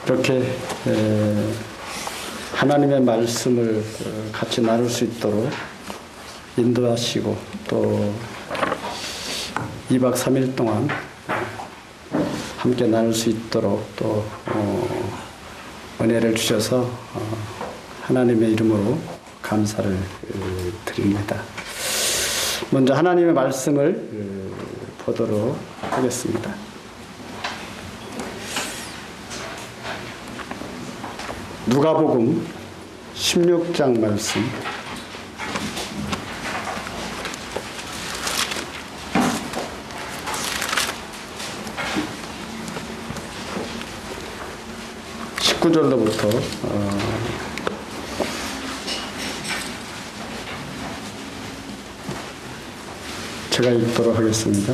이렇게 하나님의 말씀을 같이 나눌 수 있도록 인도하시고 또 2박 3일 동안 함께 나눌 수 있도록 또 은혜를 주셔서 하나님의 이름으로 감사를 드립니다. 먼저 하나님의 말씀을 보도록 하겠습니다. 누가복음 16장 말씀. (19절로부터) 제가 읽도록 하겠습니다.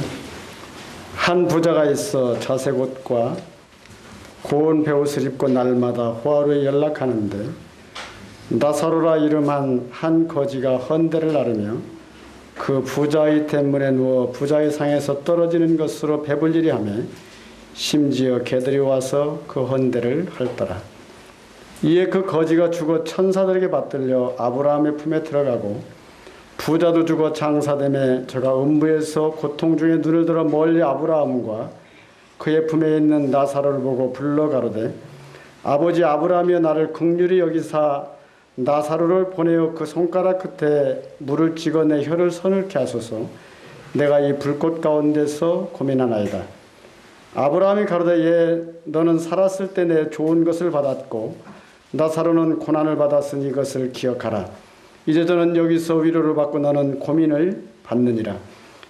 한 부자가 있어 자색 옷과 고운 베옷을 입고 날마다 호화로에 연락하는데 나사로라 이름한 한 거지가 헌대를 나르며 그 부자의 대문에 누워 부자의 상에서 떨어지는 것으로 배불리리 하며 심지어 개들이 와서 그 헌대를 핥더라. 이에 그 거지가 죽어 천사들에게 받들려 아브라함의 품에 들어가고 부자도 죽어 장사됨에 저가 음부에서 고통 중에 눈을 들어 멀리 아브라함과 그의 품에 있는 나사로를 보고 불러 가로되 아버지 아브라함이여 나를 긍휼히 여기사 나사로를 보내어 그 손가락 끝에 물을 찍어 내 혀를 서늘케 하소서. 내가 이 불꽃 가운데서 고민하나이다. 아브라함이 가로되 예 너는 살았을 때 내 좋은 것을 받았고 나사로는 고난을 받았으니 이것을 기억하라. 이제 저는 여기서 위로를 받고 너는 고민을 받느니라.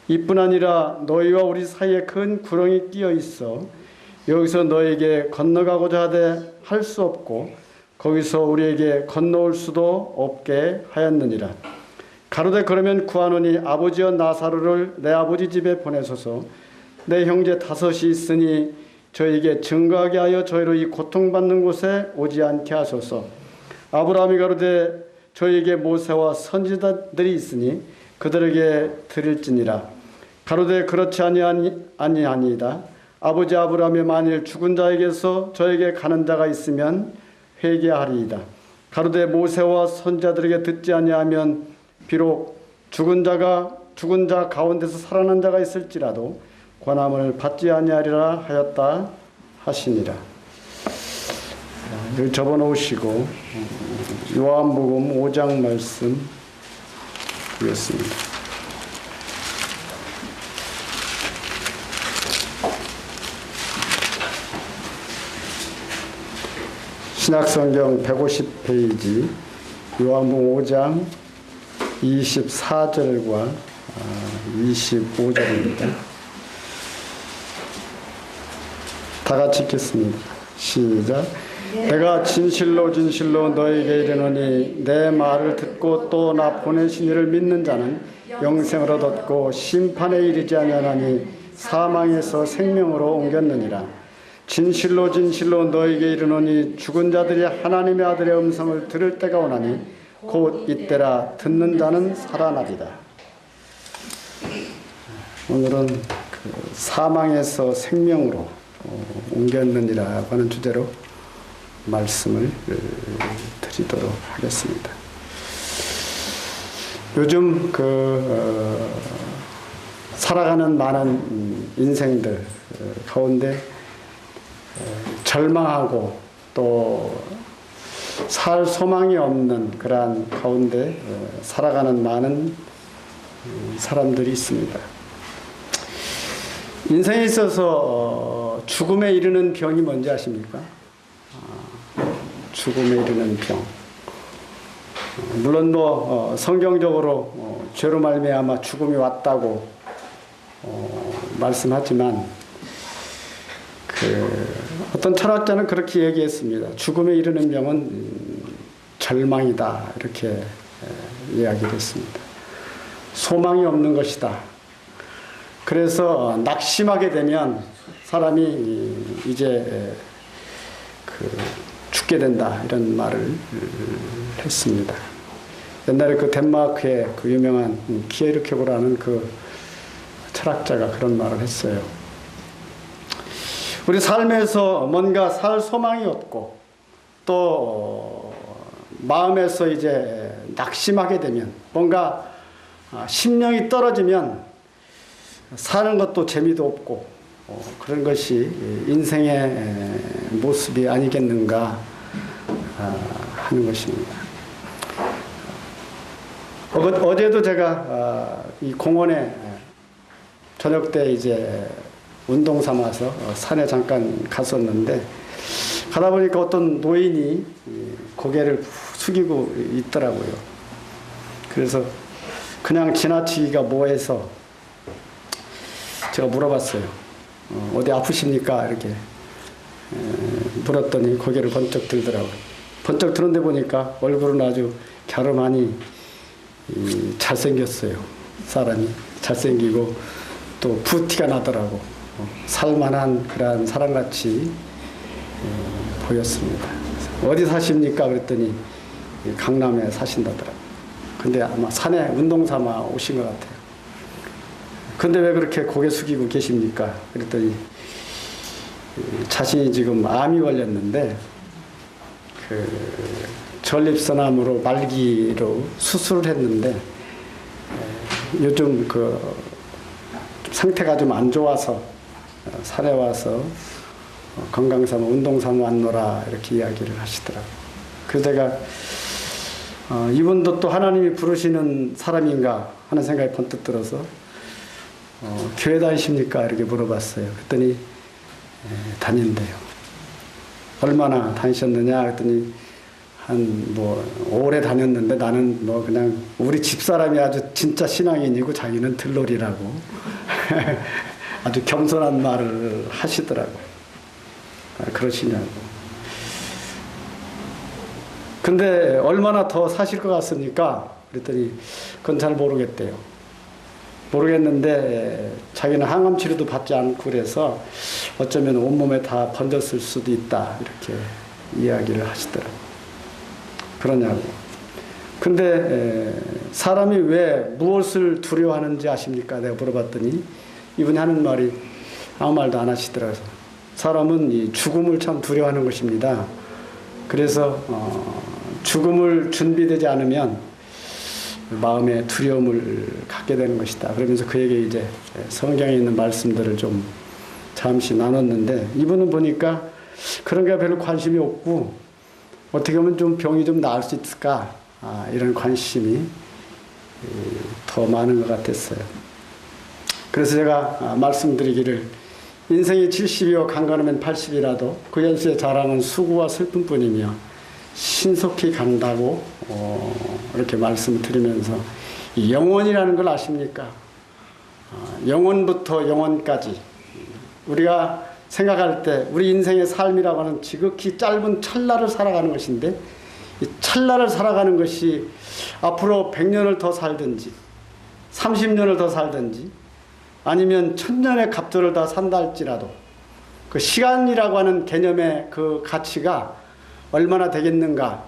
이뿐 아니라 너희와 우리 사이에 큰 구렁이 끼어 있어 여기서 너에게 건너가고자 하되 할 수 없고 거기서 우리에게 건너올 수도 없게 하였느니라. 가로되 그러면 구하노니 아버지여 나사로를 내 아버지 집에 보내소서. 내 형제 5이 있으니 저에게 증거하게 하여 저희로 이 고통받는 곳에 오지 않게 하소서. 아브라함이 가로되 저에게 모세와 선지자들이 있으니 그들에게 드릴지니라. 가로되 그렇지 아니하니이다. 아버지 아브라함이 만일 죽은 자에게서 저에게 가는 자가 있으면 회개하리이다. 가로되 모세와 선지자들에게 듣지 아니하면 비록 죽은 자 가운데서 살아난 자가 있을지라도 권함을 받지 아니하리라 하였다 하시니라. 여기 접어놓으시고 요한복음 5장 말씀 보겠습니다. 신약성경 150페이지 요한복음 5장 24절과 25절입니다. 다 같이 읽겠습니다. 시작. 내가 진실로 진실로 너에게 이르노니 내 말을 듣고 또 나 보내신 이를 믿는 자는 영생을 얻었고 심판에 이르지 아니하나니 사망에서 생명으로 옮겼느니라. 진실로 진실로 너에게 이르노니 죽은 자들이 하나님의 아들의 음성을 들을 때가 오나니 곧 이때라. 듣는 자는 살아나리다. 오늘은 그 사망에서 생명으로 옮겼느니라 하는 주제로 말씀을 드리도록 하겠습니다. 요즘 살아가는 많은 인생들 가운데 절망하고 또 살 소망이 없는 그러한 가운데 살아가는 많은 사람들이 있습니다. 인생에 있어서 죽음에 이르는 병이 뭔지 아십니까? 죽음에 이르는 병. 물론 성경적으로 죄로 말미암아 죽음이 왔다고 말씀하지만 어떤 철학자는 그렇게 얘기했습니다. 죽음에 이르는 병은 절망이다 이렇게 이야기를 했습니다. 소망이 없는 것이다. 그래서 낙심하게 되면 사람이 이제 죽게 된다 이런 말을 했습니다. 옛날에 덴마크의 유명한 키에르케고라는 철학자가 그런 말을 했어요. 우리 삶에서 뭔가 살 소망이 없고 또 마음에서 이제 낙심하게 되면 뭔가 심령이 떨어지면 사는 것도 재미도 없고 그런 것이 인생의 모습이 아니겠는가 하는 것입니다. 어제도 제가 이 공원에 저녁 때 이제 운동 삼아서 산에 잠깐 갔었는데 가다 보니까 어떤 노인이 고개를 숙이고 있더라고요. 그래서 그냥 지나치기가 뭐해서 제가 물어봤어요. 어디 아프십니까? 이렇게 물었더니 고개를 번쩍 들더라고요. 번쩍 들었는데 보니까 얼굴은 아주 갸름하니 잘생겼어요. 사람이 잘생기고 또 부티가 나더라고. 살만한 그러한 사람같이 보였습니다. 어디 사십니까? 그랬더니 강남에 사신다더라고요. 근데 아마 산에 운동 삼아 오신 것 같아요. 근데 왜 그렇게 고개 숙이고 계십니까? 그랬더니 자신이 지금 암이 걸렸는데 전립선암으로 말기로 수술을 했는데 요즘 상태가 좀 안 좋아서 산에 와서 건강 삼아 운동 삼아 왔노라 이렇게 이야기를 하시더라고요. 그래서 제가 이분도 또 하나님이 부르시는 사람인가 하는 생각이 번뜩 들어서 교회 다니십니까? 이렇게 물어봤어요. 그랬더니 다닌대요. 얼마나 다니셨느냐? 그랬더니 오래 다녔는데 나는 그냥 우리 집사람이 아주 진짜 신앙인이고 자기는 들러리라고 아주 겸손한 말을 하시더라고요. 그러시냐고. 근데 얼마나 더 사실 것 같습니까? 그랬더니 그건 잘 모르겠대요. 모르겠는데 자기는 항암 치료도 받지 않고 그래서 어쩌면 온몸에 다 번졌을 수도 있다 이렇게 이야기를 하시더라고요. 그러냐고. 근데 사람이 왜 무엇을 두려워하는지 아십니까? 내가 물어봤더니 이분이 하는 말이 아무 말도 안 하시더라고요. 사람은 이 죽음을 참 두려워하는 것입니다. 그래서 죽음을 준비되지 않으면 마음에 두려움을 갖게 되는 것이다. 그러면서 그에게 이제 성경에 있는 말씀들을 좀 잠시 나눴는데 이분은 보니까 그런 게 별로 관심이 없고 어떻게 하면 좀 병이 좀 나을 수 있을까 이런 관심이 더 많은 것 같았어요. 그래서 제가 말씀드리기를 인생이 70이요 강건하면 80이라도 그 연수의 자랑은 수고와 슬픔뿐이며 신속히 간다고 이렇게 말씀드리면서 이 영원이라는 걸 아십니까? 영원부터 영원까지 우리가 생각할 때 우리 인생의 삶이라고 하는 지극히 짧은 찰나를 살아가는 것인데 이 찰나를 살아가는 것이 앞으로 100년을 더 살든지 30년을 더 살든지 아니면 1000년의 갑절을 다 산다 할지라도 그 시간이라고 하는 개념의 그 가치가 얼마나 되겠는가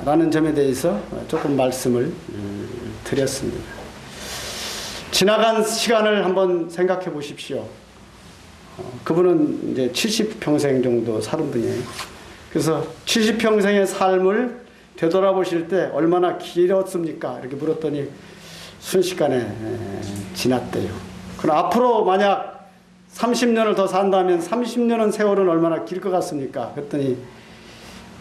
라는 점에 대해서 조금 말씀을 드렸습니다. 지나간 시간을 한번 생각해 보십시오. 그분은 이제 70평생 정도 사는 분이에요. 그래서 70평생의 삶을 되돌아보실 때 얼마나 길었습니까? 이렇게 물었더니 순식간에 지났대요. 그럼 앞으로 만약 30년을 더 산다면 30년은 세월은 얼마나 길 것 같습니까? 그랬더니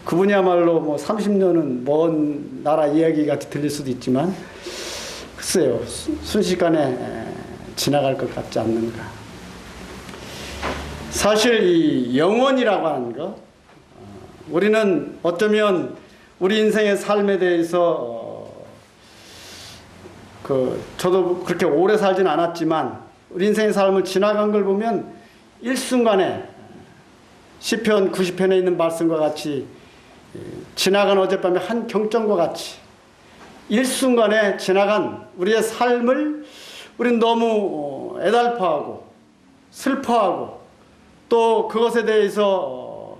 그분이야말로 30년은 먼 나라 이야기가 들릴 수도 있지만 글쎄요, 순식간에 지나갈 것 같지 않는가. 사실 이 영원이라고 하는 것, 우리는 어쩌면 우리 인생의 삶에 대해서 저도 그렇게 오래 살진 않았지만 우리 인생의 삶을 지나간 걸 보면 일순간에 시편 90편에 있는 말씀과 같이 지나간 어젯밤의 한 경전과 같이 일순간에 지나간 우리의 삶을 우리는 너무 애달파하고 슬퍼하고 또 그것에 대해서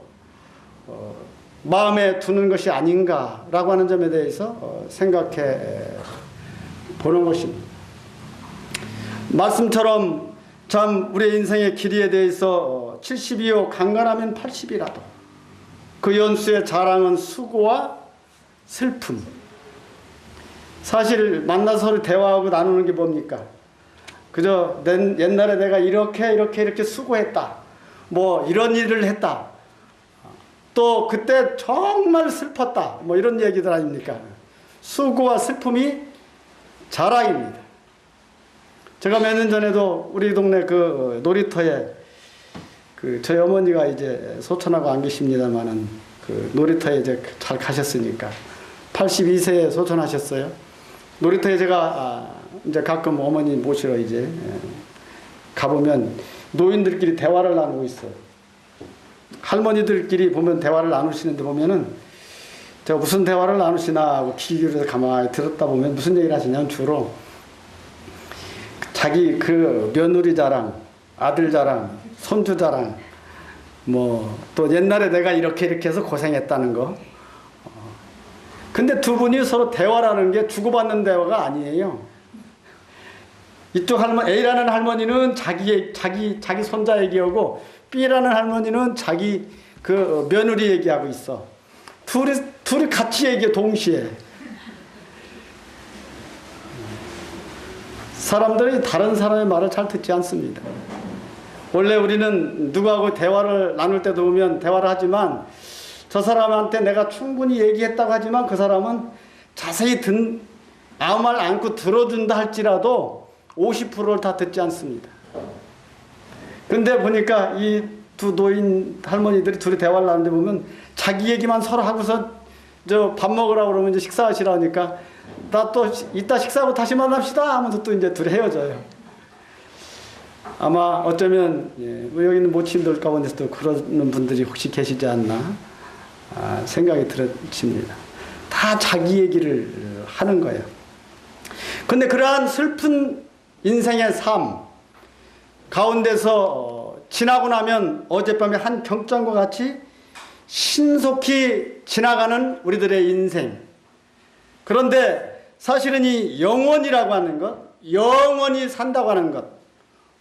마음에 두는 것이 아닌가라고 하는 점에 대해서 생각해 보는 것입니다. 말씀처럼 참 우리의 인생의 길이에 대해서 70이요 강건하면 80이라도 그 연수의 자랑은 수고와 슬픔. 사실 만나서 대화하고 나누는 게 뭡니까? 그저 옛날에 내가 이렇게 수고했다. 뭐 이런 일을 했다. 또 그때 정말 슬펐다. 뭐 이런 얘기들 아닙니까? 수고와 슬픔이 자랑입니다. 제가 몇 년 전에도 우리 동네 그 놀이터에 저희 어머니가 이제 소천하고 안 계십니다만은 그 놀이터에 이제 잘 가셨으니까 82세에 소천하셨어요. 놀이터에 제가 이제 가끔 어머니 모시러 이제 가보면 노인들끼리 대화를 나누고 있어요. 할머니들끼리 보면 대화를 나누시는데 보면은 저 무슨 대화를 나누시나 하고 귀 기울여서 가만히 들었다 보면 무슨 얘기를 하시냐면 주로 자기 그 며느리 자랑, 아들 자랑, 손주 자랑, 뭐 또 옛날에 내가 이렇게 해서 고생했다는 거. 근데 두 분이 서로 대화라는 게 주고받는 대화가 아니에요. 이쪽 A라는 할머니는 자기 손자 얘기하고 B라는 할머니는 자기 그 며느리 얘기하고 있어. 둘이 같이 얘기해, 동시에. 사람들이 다른 사람의 말을 잘 듣지 않습니다. 원래 우리는 누구하고 대화를 나눌 때도 보면 대화를 하지만 저 사람한테 내가 충분히 얘기했다고 하지만 그 사람은 자세히 아무 말 않고 들어준다 할지라도 50%를 다 듣지 않습니다. 근데 보니까 이 두 노인 할머니들이 둘이 대화를 나누는데 보면 자기 얘기만 서로 하고서 저 밥 먹으라고 그러면 이제 식사하시라 하니까 나 또 이따 식사하고 다시 만납시다 하면서 또 이제 둘이 헤어져요. 아마 어쩌면 여기 있는 모친들 가운데서도 그러는 분들이 혹시 계시지 않나 생각이 들어집니다. 다 자기 얘기를 하는 거예요. 근데 그러한 슬픈 인생의 삶 가운데서 지나고 나면 어젯밤에 한 경장과 같이 신속히 지나가는 우리들의 인생. 그런데 사실은 이 영원이라고 하는 것, 영원히 산다고 하는 것.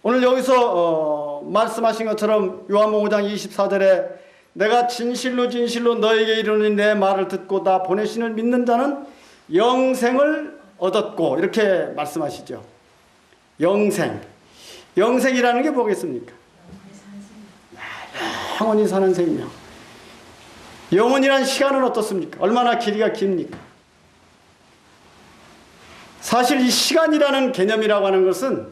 오늘 여기서 말씀하신 것처럼 요한복음 5장 24절에 내가 진실로 너에게 이르노니 내 말을 듣고 나 보내신 이를 믿는 자는 영생을 얻었고 이렇게 말씀하시죠. 영생이라는 게 뭐겠습니까? 영원히 사는 생명. 영원이라는 시간은 어떻습니까? 얼마나 길이가 깁니까? 사실 이 시간이라는 개념이라고 하는 것은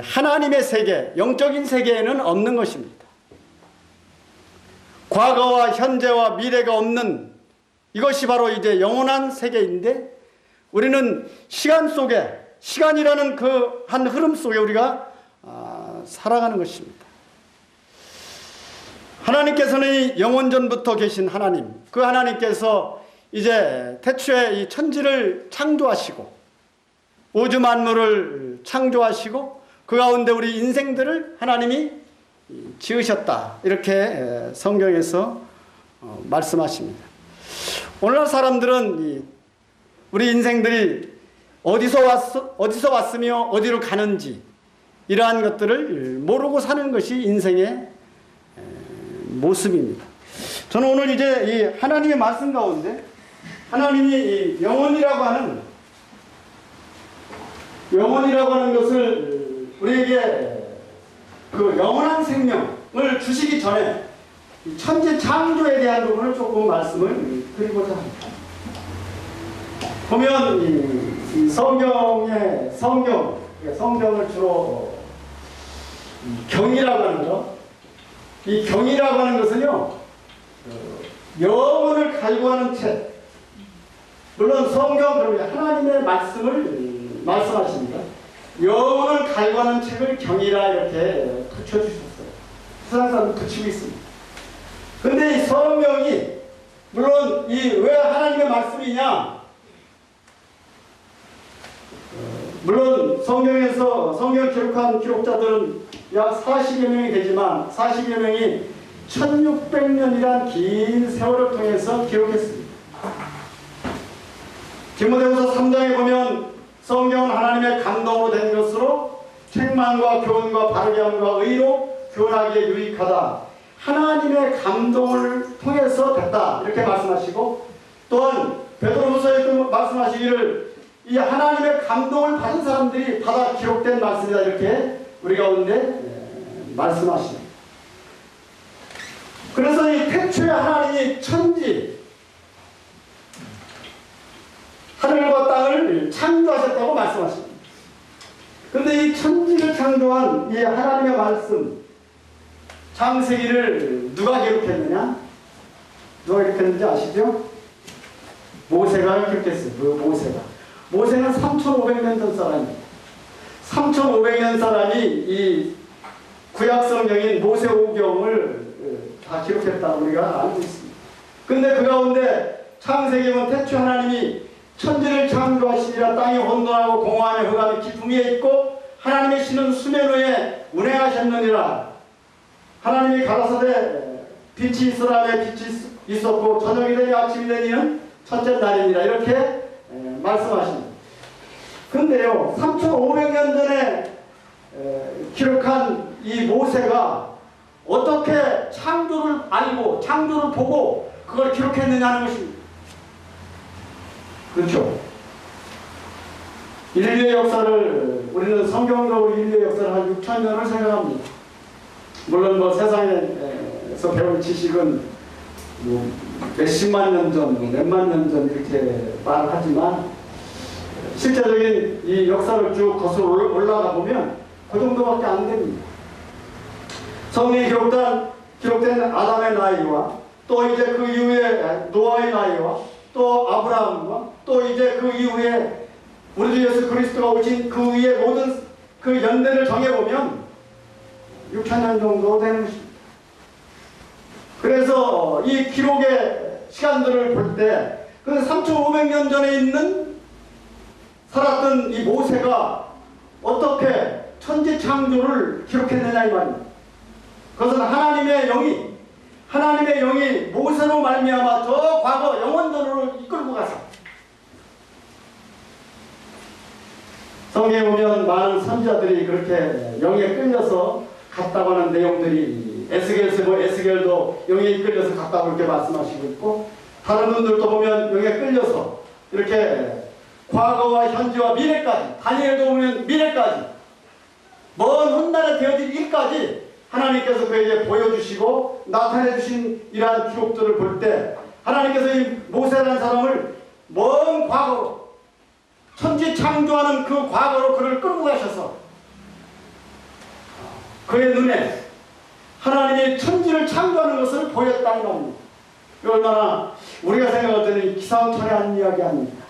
하나님의 세계, 영적인 세계에는 없는 것입니다. 과거와 현재와 미래가 없는 이것이 바로 이제 영원한 세계인데 우리는 시간 속에, 시간이라는 그 한 흐름 속에 우리가 살아가는 것입니다. 하나님께서는 이 영원전부터 계신 하나님, 그 하나님께서 이제 태초에 이 천지를 창조하시고 우주 만물을 창조하시고 그 가운데 우리 인생들을 하나님이 지으셨다. 이렇게 성경에서 말씀하십니다. 오늘날 사람들은 우리 인생들이 어디서 왔으며 어디로 가는지 이러한 것들을 모르고 사는 것이 인생의 모습입니다. 저는 오늘 이제 이 하나님의 말씀 가운데 하나님이 이 영원이라고 하는 것을 우리에게 그 영원한 생명을 주시기 전에 천지 창조에 대한 부분을 조금 말씀을 드리고자 합니다. 보면 이 성경을 주로 경이라고 하는 것, 이 경이라고 하는 것은요, 영혼을 갈구하는 책. 물론 성경 그러면 하나님의 말씀을 말씀하십니다. 영혼을 갈구하는 책을 경이라 이렇게 붙여주셨어요. 세상 사람 붙이고 있습니다. 근데 이 성경이 물론 왜 하나님의 말씀이냐? 물론 성경을 기록한 기록자들은 약 40여 명이 되지만 40여 명이 1600년이란 긴 세월을 통해서 기록했습니다. 디모데후서 3장에 보면 성경은 하나님의 감동으로 된 것으로 책망 사랑과 교훈과 바르게 함과 의로 교훈하기에 유익하다. 하나님의 감동을 통해서 됐다. 이렇게 말씀하시고, 또한 베드로후서에 또 말씀하시기를 이 하나님의 감동을 받은 사람들이 받아 기록된 말씀이다. 이렇게 우리 가운데 말씀하십니다. 그래서 이 태초에 하나님이 천지, 하늘과 땅을 창조하셨다고 말씀하십니다. 그런데 이 천지를 창조한 이 하나님의 말씀, 창세기를 누가 기록했느냐? 누가 기록했는지 아시죠? 모세가 기록했어요. 그 모세는 3,500년 전 사람입니다. 3,500년 사람이 이 구약성경인 모세오경을 다 기록했다고 우리가 알고 있습니다. 근데 그 가운데 창세기는 태초 하나님이 천지를 창조하시니라. 땅이 혼돈하고 공허하며 흑암이 깊음 위에 있고 하나님의 신은 수면 위에 운행하셨느니라. 하나님이 가라사대 빛이 있으라며 빛이 있었고 저녁이 되니 아침이 되니는 첫째 날이니라. 이렇게 말씀하십니다. 근데요, 3,500년 전에 기록한 이 모세가 어떻게 창조를 알고 창조를 보고 그걸 기록했느냐는 것입니다. 그렇죠? 인류의 역사를, 우리는 성경적으로 인류의 역사를 한 6,000년을 생각합니다. 물론 뭐 세상에서 배운 지식은 뭐 몇십만 년 전, 몇만 년 전 이렇게 말하지만 실제적인 이 역사를 쭉 거슬러 올라가 보면 그 정도밖에 안 됩니다. 성경에 기록된 아담의 나이와 또 이제 그 이후에 노아의 나이와 또 아브라함과 또 이제 그 이후에 우리 주 예수 그리스도가 오신 그 위에 모든 그 연대를 정해보면 6,000년 정도 되는 것입니다. 그래서 이 기록의 시간들을 볼 때 그 3,500년 전에 있는 살았던 이 모세가 어떻게 천지 창조를 기록했느냐 이 말입니다. 그것은 하나님의 영이 모세로 말미암아 저 과거 영원전으로 이끌고 가서 성경에 보면 많은 선지자들이 그렇게 영에 끌려서 갔다고 하는 내용들이 에스겔도 영에 이끌려서 갔다고 이렇게 말씀하시고 있고, 다른 분들도 보면 영에 끌려서 이렇게 과거와 현재와 미래까지, 다니엘도 보면 미래까지 먼 훗날에 되어질 일까지 하나님께서 그에게 보여주시고 나타내 주신 이러한 기록들을 볼 때 하나님께서 이 모세라는 사람을 먼 과거로, 천지 창조하는 그 과거로 그를 끌고 가셔서 그의 눈에 하나님이 천지를 창조하는 것을 보였다는 겁니다. 얼마나 우리가 생각할 때는 기상천외한 이야기 아닙니까?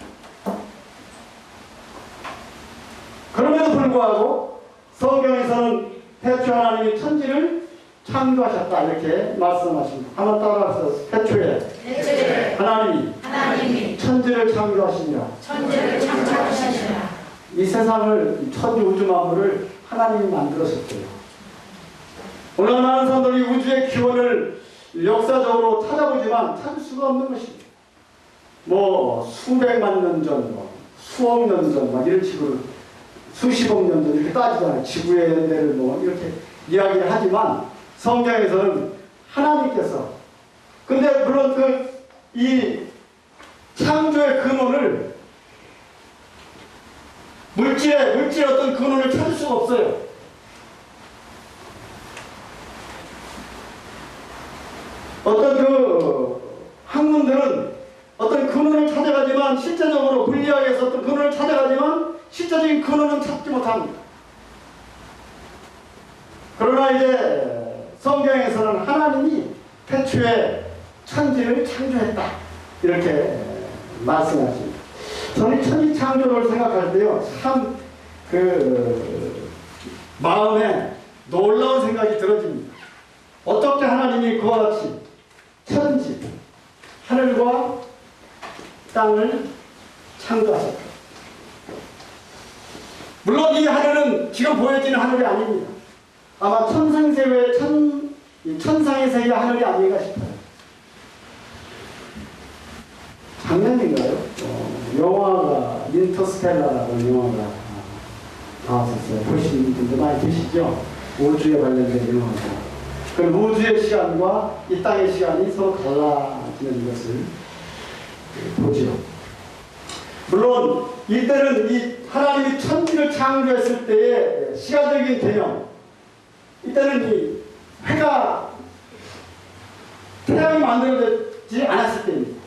그럼에도 불구하고 성경에서는 태초 하나님이 천지를 창조하셨다 이렇게 말씀하십니다. 한번 따라서 태초에 하나님이 천지를 창조하시니라. 이 세상을, 천지 우주 만물을 하나님이 만들었었대요. 오늘 많은 사람들이 우주의 기원을 역사적으로 찾아보지만 찾을 수가 없는 것입니다. 뭐 수백만 년 전, 뭐 수억 년 전, 막 이런 식으로 수십억 년 전 이렇게 따지잖아요. 지구의 연대를 뭐 이렇게 이야기를 하지만 성경에서는 하나님께서, 근데 물론 이 창조의 근원을 물질의 어떤 근원을 찾을 수가 없어요. 어떤 학문들은 어떤 근원을 찾아가지만 실제적으로 물리학에서 어떤 근원을 찾아가지만 실제적인 근원은 찾지 못합니다. 그러나 이제 성경에서는 하나님이 태초에 천지를 창조했다 이렇게 말씀하십니다. 저는 천지 창조를 생각할 때요, 참 마음에 놀라운 생각이 들어집니다. 어떻게 하나님이 그와 같이 천지, 하늘과 땅을 창조하셨다. 물론 이 하늘은 지금 보여지는 하늘이 아닙니다. 아마 천상세계의 천상의 세계 하늘이 아닌가 싶어요. 작년인가요? 영화가 인터스텔라라고 영화가 나왔었어요. 보신 분들 많이 계시죠? 우주에 관련된 영화죠. 그 우주의 시간과 이 땅의 시간이 서로 달라지는 것을 보죠. 물론 이때는 이 하나님이 천지를 창조했을 때의 시간적인 개념, 이때는 이 해가 태양이 만들어지지 않았을 때입니다.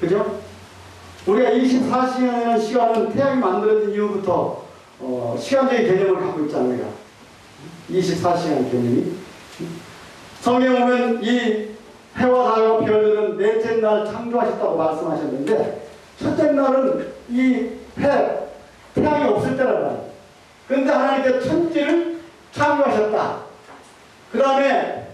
그죠? 우리가 24시간이라는 시간은 태양이 만들어진 이후부터 시간적인 개념을 갖고 있잖아요. 우리가 24시간 개념이. 성경에 보면 이 해와 달과 별들은 넷째 날 창조하셨다고 말씀하셨는데, 첫째 날은 이 태양이 없을 때란 말이에요. 그런데 하나님께서 천지를 창조하셨다. 그 다음에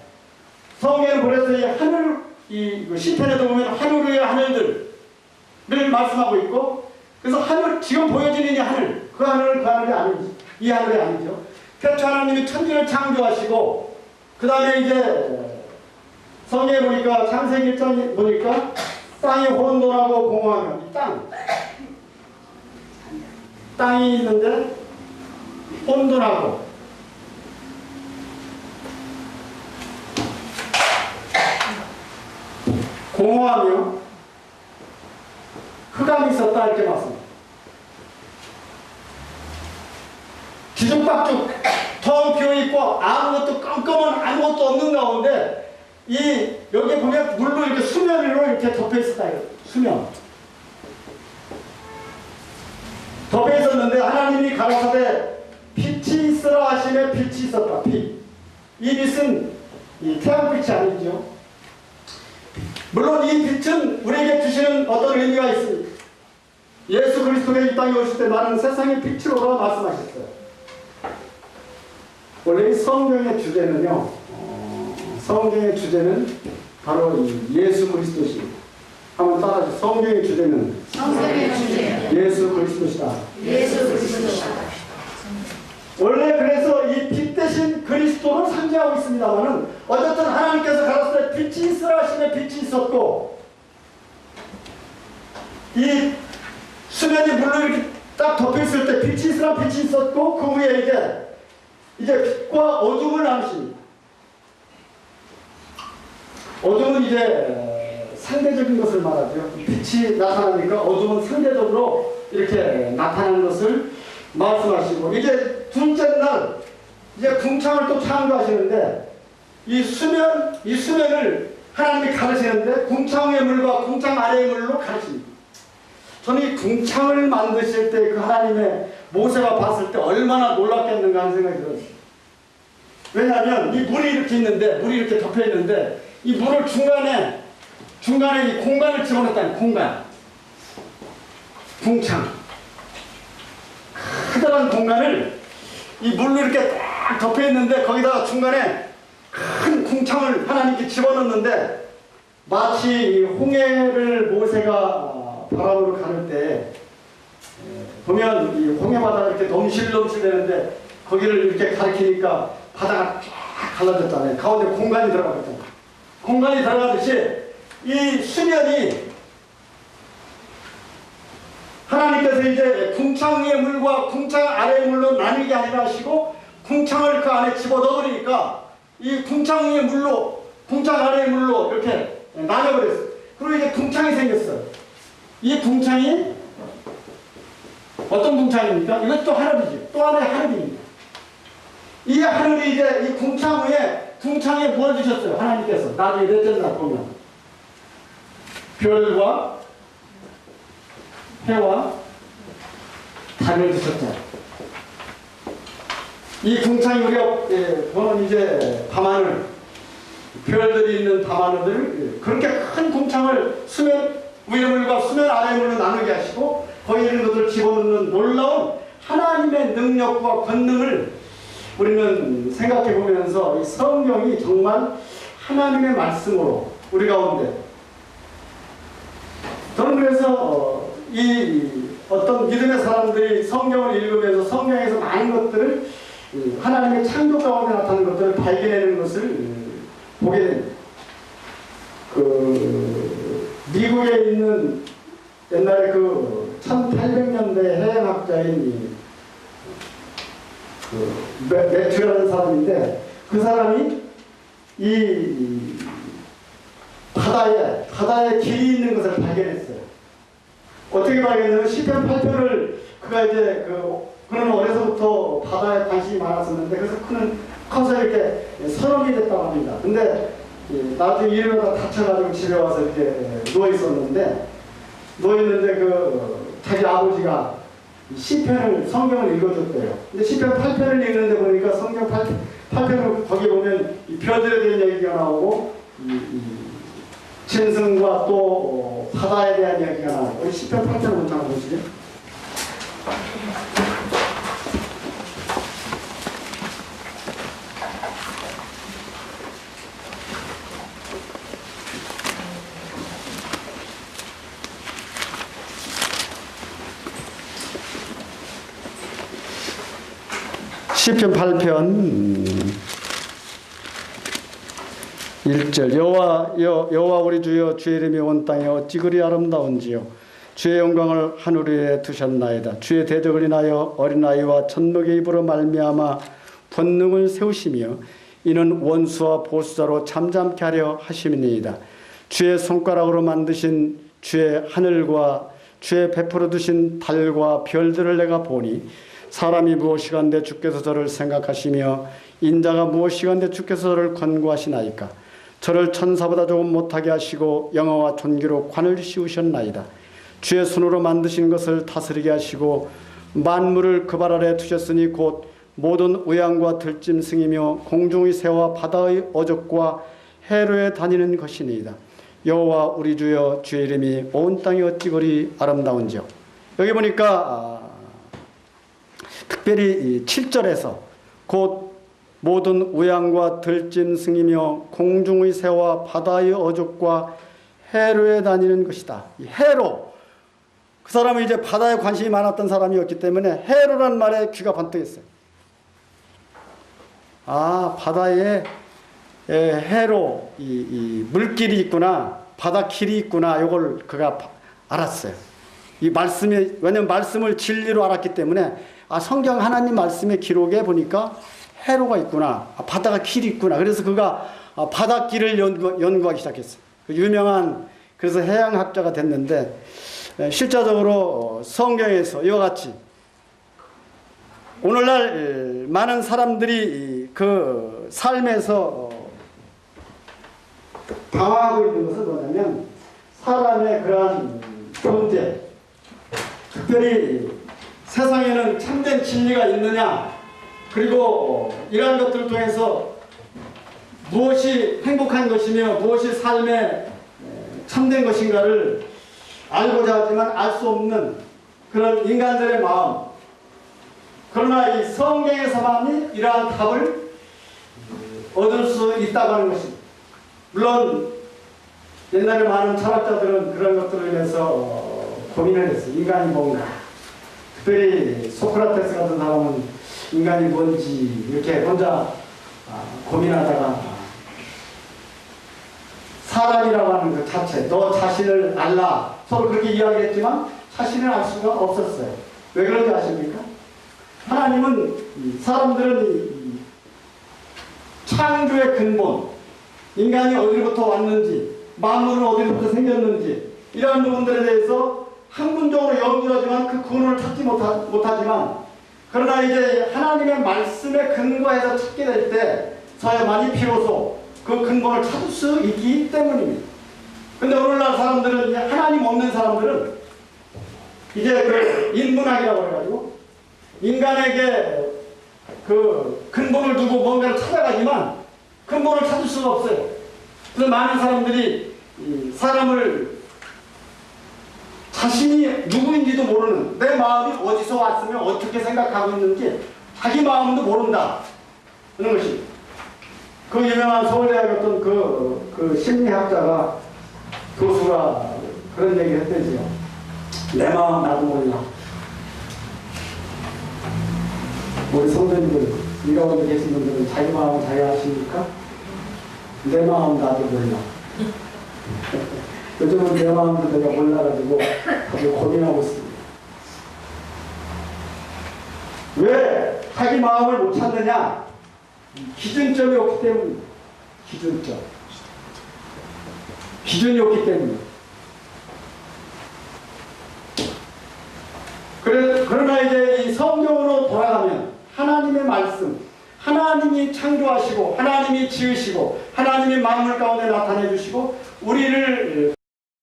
성경에 그래서 이 하늘, 이 시편에도 보면 하늘 위의 하늘들을 말씀하고 있고, 그래서 하늘, 지금 보여지는 이 하늘, 그 하늘이 아니지. 이 하늘이 아니죠. 태초 하나님이 천지를 창조하시고, 그 다음에 이제 성경에 보니까 창세기 1장에 보니까 땅이 혼돈하고 공허하며, 이 땅이 있는데 혼돈하고 공허하며 흑암이 있었다 이렇게 말씀합니다. 뒤죽박죽 텅 비어있고 아무것도 깜깜한 아무것도 없는 가운데 여기 보면 물로 이렇게 수면으로 이렇게 덮여있었다. 수면 덮여있었는데 하나님이 가라사대 빛이 있으라 하시매 빛이 있었다. 빛. 이 빛은 이 태양빛이 아니죠. 물론 이 빛은 우리에게 주시는 어떤 의미가 있습니다. 예수 그리스도가 이 땅에 오실 때 나는 세상의 빛으로라 말씀하셨어요. 원래 이 성경의 주제는요, 성경의 주제는 바로 이 예수 그리스도십니다. 한번 따라하세요. 성경의 주제는 예수 그리스도시다. 예수 그리스도시다. 원래 그래서 이 빛 대신 그리스도를 상징하고 있습니다만은, 어쨌든 하나님께서 가라사대 빛이 있으라 하시며 빛이 있었고, 이 수면이 물로 이렇게 딱 덮여있을 때 빛이 있으라 빛이 있었고, 그 후에 이제 빛과 어둠을 나누십니다. 어둠은 이제 상대적인 것을 말하죠. 빛이 나타나니까 어둠은 상대적으로 이렇게 나타나는 것을 말씀하시고, 이제 둘째 날 이제 궁창을 또 창조하시는데, 이 수면을 하나님이 가르치는데 궁창 위의 물과 궁창 아래의 물로 가르칩니다. 저는 이 궁창을 만드실 때 그 하나님의 모세가 봤을 때 얼마나 놀랐겠는가 하는 생각이 들었어요. 왜냐하면 이 물이 이렇게 있는데, 물이 이렇게 덮여 있는데, 이 물을 중간에 이 공간을 집어넣었다는 공간. 궁창. 커다란 공간을 이 물로 이렇게 딱 덮여 있는데, 거기다가 중간에 큰 궁창을 하나님께 집어넣는데, 마치 이 홍해를 모세가 바람으로 가를 때 보면 이 홍해 바다가 이렇게 넘실넘실 되는데, 거기를 이렇게 가리키니까 바다가 쫙 갈라졌잖아요. 가운데 공간이 들어가거든요. 공간이 들어가듯이 이 수면이 하나님께서 이제 궁창 위의 물과 궁창 아래의 물로 나뉘게 하리라 하시고, 궁창을 그 안에 집어넣으니까 이 궁창 위의 물로 궁창 아래의 물로 이렇게 나눠버렸어요. 그리고 이제 궁창이 생겼어요. 이 궁창이 어떤 궁창입니까? 이것도 하늘이죠. 또 하나의 하늘입니다. 이 하늘이 이제 이 궁창 위에, 궁창에 뭘 주셨어요? 하나님께서 나중에 넷째 날 보면 별과 해와 달을 주셨죠. 이 궁창이 우리가 보는 이제 밤하늘, 별들이 있는 밤하늘들, 그렇게 큰 궁창을 수면 위의 물과 수면 아래의 물로 나누게 하시고, 거기에 있는 것들을 집어넣는 놀라운 하나님의 능력과 권능을 우리는 생각해 보면서 이 성경이 정말 하나님의 말씀으로 우리 가운데, 저는 그래서 이 어떤 믿음의 사람들이 성경을 읽으면서 성경에서 많은 것들을, 하나님의 창조 가운데 나타나는 것들을 발견하는 것을 보게 됩니다. 미국에 있는 옛날에 1800년대 해양학자인 매튜라는 사람인데 그 사람이 이 바다에 길이 있는 것을 발견했어요. 어떻게 발견했냐면 시편 8편을 그가 이제 그는 어려서부터 바다에 관심이 많았었는데 그래서 커서 이렇게 선원이 됐다고 합니다. 근데 나중에 일어나다 다쳐가지고 집에 와서 이렇게 누워 있었는데 자기 아버지가 시편을 성경을 읽어줬대요. 근데 시편 8편을 읽는데 보니까 성경 8편을 거기 보면 이 별들에 대한 얘기가 나오고 짐승과 또 바다에 대한 이야기가 나와요. 우리 시편 8편 먼저 한번 보시죠. 시편 8편 1절 여호와 우리 주여 주의 이름이 온 땅에 어찌 그리 아름다운지요 주의 영광을 하늘 위에 두셨나이다. 주의 대적을 인하여 어린아이와 젖먹이 입으로 말미암아 권능을 세우시며 이는 원수와 보수자로 잠잠케 하려 하심이니이다. 주의 손가락으로 만드신 주의 하늘과 주의 베풀어 두신 달과 별들을 내가 보니 사람이 무엇이간데 주께서 저를 생각하시며 인자가 무엇이간데 주께서 저를 권고하시나이까. 저를 천사보다 조금 못하게 하시고 영화와 존귀로 관을 씌우셨나이다. 주의 손으로 만드신 것을 다스리게 하시고 만물을 그 발 아래 두셨으니 곧 모든 우양과 들짐승이며 공중의 새와 바다의 어족과 해로에 다니는 것이니이다. 여호와 우리 주여 주의 이름이 온 땅이 어찌 그리 아름다운지요. 여기 보니까 특별히 7절에서 곧 모든 우양과 들짐승이며 공중의 새와 바다의 어족과 해로에 다니는 것이다. 이 해로, 그 사람은 이제 바다에 관심이 많았던 사람이었기 때문에 해로란 말에 귀가 번뜩했어요. 아, 바다에 해로, 이 물길이 있구나, 바닷길이 있구나, 이걸 그가 알았어요. 이 말씀이, 왜냐면 말씀을 진리로 알았기 때문에 성경 하나님 말씀의 기록에 보니까 해로가 있구나, 바다가 길이 있구나. 그래서 그가 바닷길을 연구하기 시작했어요. 유명한, 그래서 해양학자가 됐는데, 실제적으로 성경에서 이와 같이 오늘날 많은 사람들이 그 삶에서 당하고 있는 것은 뭐냐면 사람의 그러한 존재, 특별히 세상에는 참된 진리가 있느냐, 그리고 이러한 것들을 통해서 무엇이 행복한 것이며 무엇이 삶의 참된 것인가를 알고자 하지만 알 수 없는 그런 인간들의 마음. 그러나 이 성경에서만이 이러한 답을 얻을 수 있다고 하는 것입니다. 물론 옛날에 많은 철학자들은 그런 것들을 위해서 고민을 했어요. 인간이 뭔가. 특별히 소크라테스 같은 사람은 인간이 뭔지 이렇게 혼자 고민하다가 사람이라고 하는 것 자체, 너 자신을 알라, 서로 그렇게 이야기했지만 자신을 알 수가 없었어요. 왜 그런지 아십니까? 하나님은, 사람들은 이 창조의 근본, 인간이 어디로부터 왔는지, 만물은 어디로부터 생겼는지, 이러한 부분들에 대해서 학문적으로 연구를 하지만 그 근원을 찾지 못하지만, 그러나 이제 하나님의 말씀에 근거해서 찾게 될 때 저야만이 비로소 그 근본을 찾을 수 있기 때문입니다. 근데 오늘날 사람들은, 이제 하나님 없는 사람들은 이제 그 인문학이라고 해가지고 인간에게 그 근본을 두고 뭔가를 찾아가지만 근본을 찾을 수가 없어요. 그래서 많은 사람들이 사람을 자신이 누구인지도 모르는, 내 마음이 어디서 왔으면 어떻게 생각하고 있는지 자기 마음도 모른다 하는 것입니다. 그 유명한 서울대학 어떤 그 심리학자가, 교수가 그런 얘기를 했대지요. 내 마음 나도 몰라. 우리 성도님들, 이 가운데 계신 분들은 자기 마음 자기가 아십니까? 내 마음 나도 몰라. 요즘은 내 마음도 내가 몰라가지고 다들 고민하고 있습니다. 왜 자기 마음을 못 찾느냐? 기준점이 없기 때문입니다. 기준점. 기준이 없기 때문에. 그러나 이제 이 성경으로 돌아가면 하나님의 말씀, 하나님이 창조하시고 하나님이 지으시고 하나님의 만물 가운데 나타내 주시고 우리를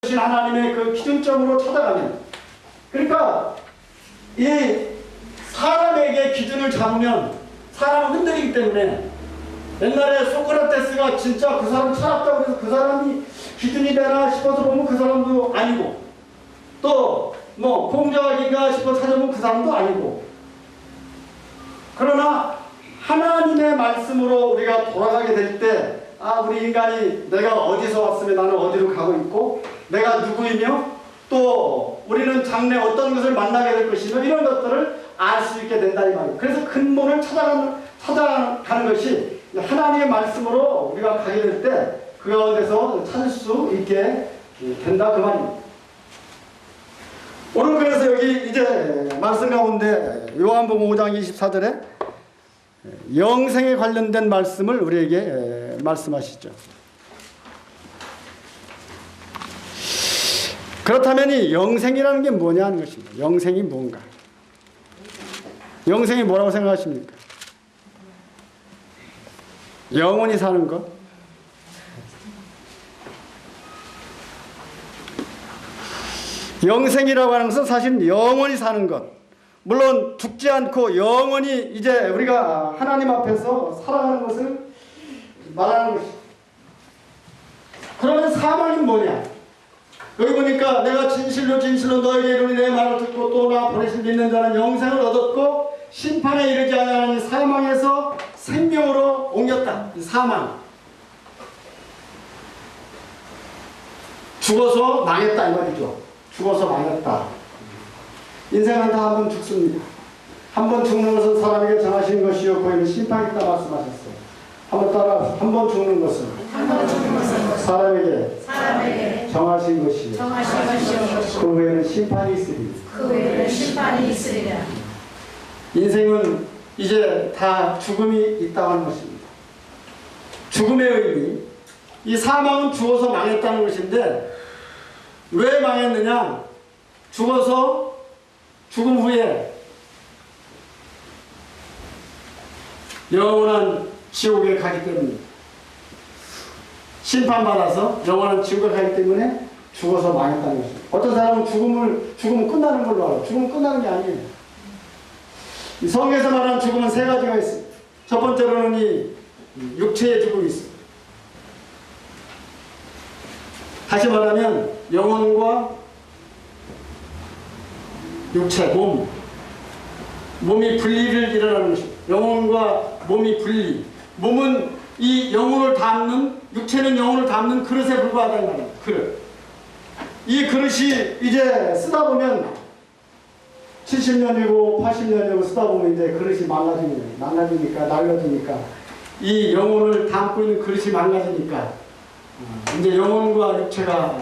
주신 하나님의 그 기준점으로 찾아가면, 그러니까 이 사람에게 기준을 잡으면 사람은 흔들리기 때문에, 옛날에 소크라테스가 진짜 그 사람 찾았다고 해서 그 사람이 기준이 되나 싶어서 보면 그 사람도 아니고, 또 뭐 공자기가 싶어 찾아보면 그 사람도 아니고, 그러나 하나님의 말씀으로 우리가 돌아가게 될 때, 아, 우리 인간이 내가 어디서 왔으면 나는 어디로 가고 있고, 내가 누구이며, 또 우리는 장래 어떤 것을 만나게 될 것이며, 이런 것들을 알 수 있게 된다 이 말이에요. 그래서 근본을 찾아가는 것이 하나님의 말씀으로 우리가 가게 될 때 그 가운데서 찾을 수 있게 된다 그 말입니다. 오늘 그래서 여기 이제 말씀 가운데 요한복음 5장 24절에 영생에 관련된 말씀을 우리에게 말씀하시죠. 그렇다면 이 영생이라는 게 뭐냐 하는 것입니다. 영생이 뭔가? 영생이 뭐라고 생각하십니까? 영원히 사는 것? 영생이라고 하는 것은 사실 영원히 사는 것. 물론 죽지 않고 영원히 이제 우리가 하나님 앞에서 살아가는 것을 말하는 것이죠. 그러면 사망이 뭐냐? 여기 보니까 내가 진실로 너에게 이르노니 내 말을 듣고 또 나 보내신 믿는 자는 영생을 얻었고 심판에 이르지 아니하니 사망에서 생명으로 옮겼다. 이 사망. 죽어서 망했다 이 말이죠. 죽어서 망했다. 인생은 다 한 번 죽습니다. 한 번 죽는 것은 사람에게 정하신 것이요 거기는 심판이 있다 말씀하셨어요. 한번 따라서 한 번 죽는 것은 사람에게 정하신 것이요 그 외에는 심판이 있으리라. 인생은 이제 다 죽음이 있다는 것입니다. 죽음의 의미, 이 사망은 죽어서 망했다는 것인데 왜 망했느냐? 죽어서 죽음 후에 영원한 지옥에 가기 때문입니다. 심판받아서 영원한 지옥에 가기 때문에 죽어서 망했다는 것입니다. 어떤 사람은 죽음은 끝나는 걸로 알아요. 죽음은 끝나는 게 아니에요. 이 성경에서 말하는 죽음은 세 가지가 있습니다. 첫 번째로는 이 육체의 죽음이 있습니다. 다시 말하면 영혼과 육체, 몸이 분리를 일어나는 것입니다. 영혼과 몸이 분리. 몸은 이 영혼을 담는, 육체는 영혼을 담는 그릇에 불과하다는 말입니다. 그릇. 이 그릇이 이제 쓰다 보면 70년이고 80년이고 쓰다 보면 이제 그릇이 망가지니까 낡아지니까 이 영혼을 담고 있는 그릇이 망가지니까 이제 영혼과 육체가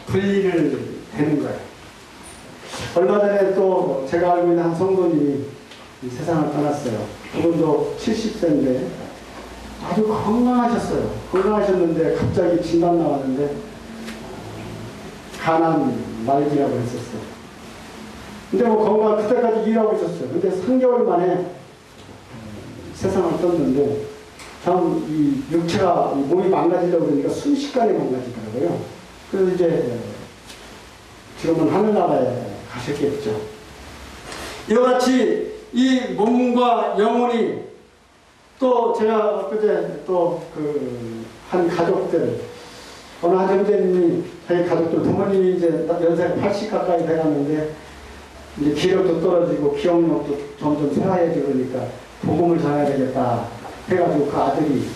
분리를 되는 거예요. 얼마 전에 또 제가 알고 있는 한 성도님이 이 세상을 떠났어요. 그분도 70세인데 아주 건강하셨어요. 건강하셨는데 갑자기 진단 나왔는데 간암 말기라고 했었어요. 근데 뭐 건강 그때까지 일하고 있었어요. 근데 3개월 만에 세상을 떴는데 참 이 육체가 몸이 망가지려고 그러니까 순식간에 망가지더라고요. 그래서 이제 지금은 하늘나라에 가셨겠죠. 이와 같이 이 몸과 영혼이 또 제가 엊그제 또 그 한 가족들 어느 한 형제님이 자기 가족들 부모님이 이제 연세가 80 가까이 돼갔는데 이제 기력도 떨어지고 기억력도 점점 쇠하해지고 그러니까 복음을 전해야 되겠다 해가지고 그 아들이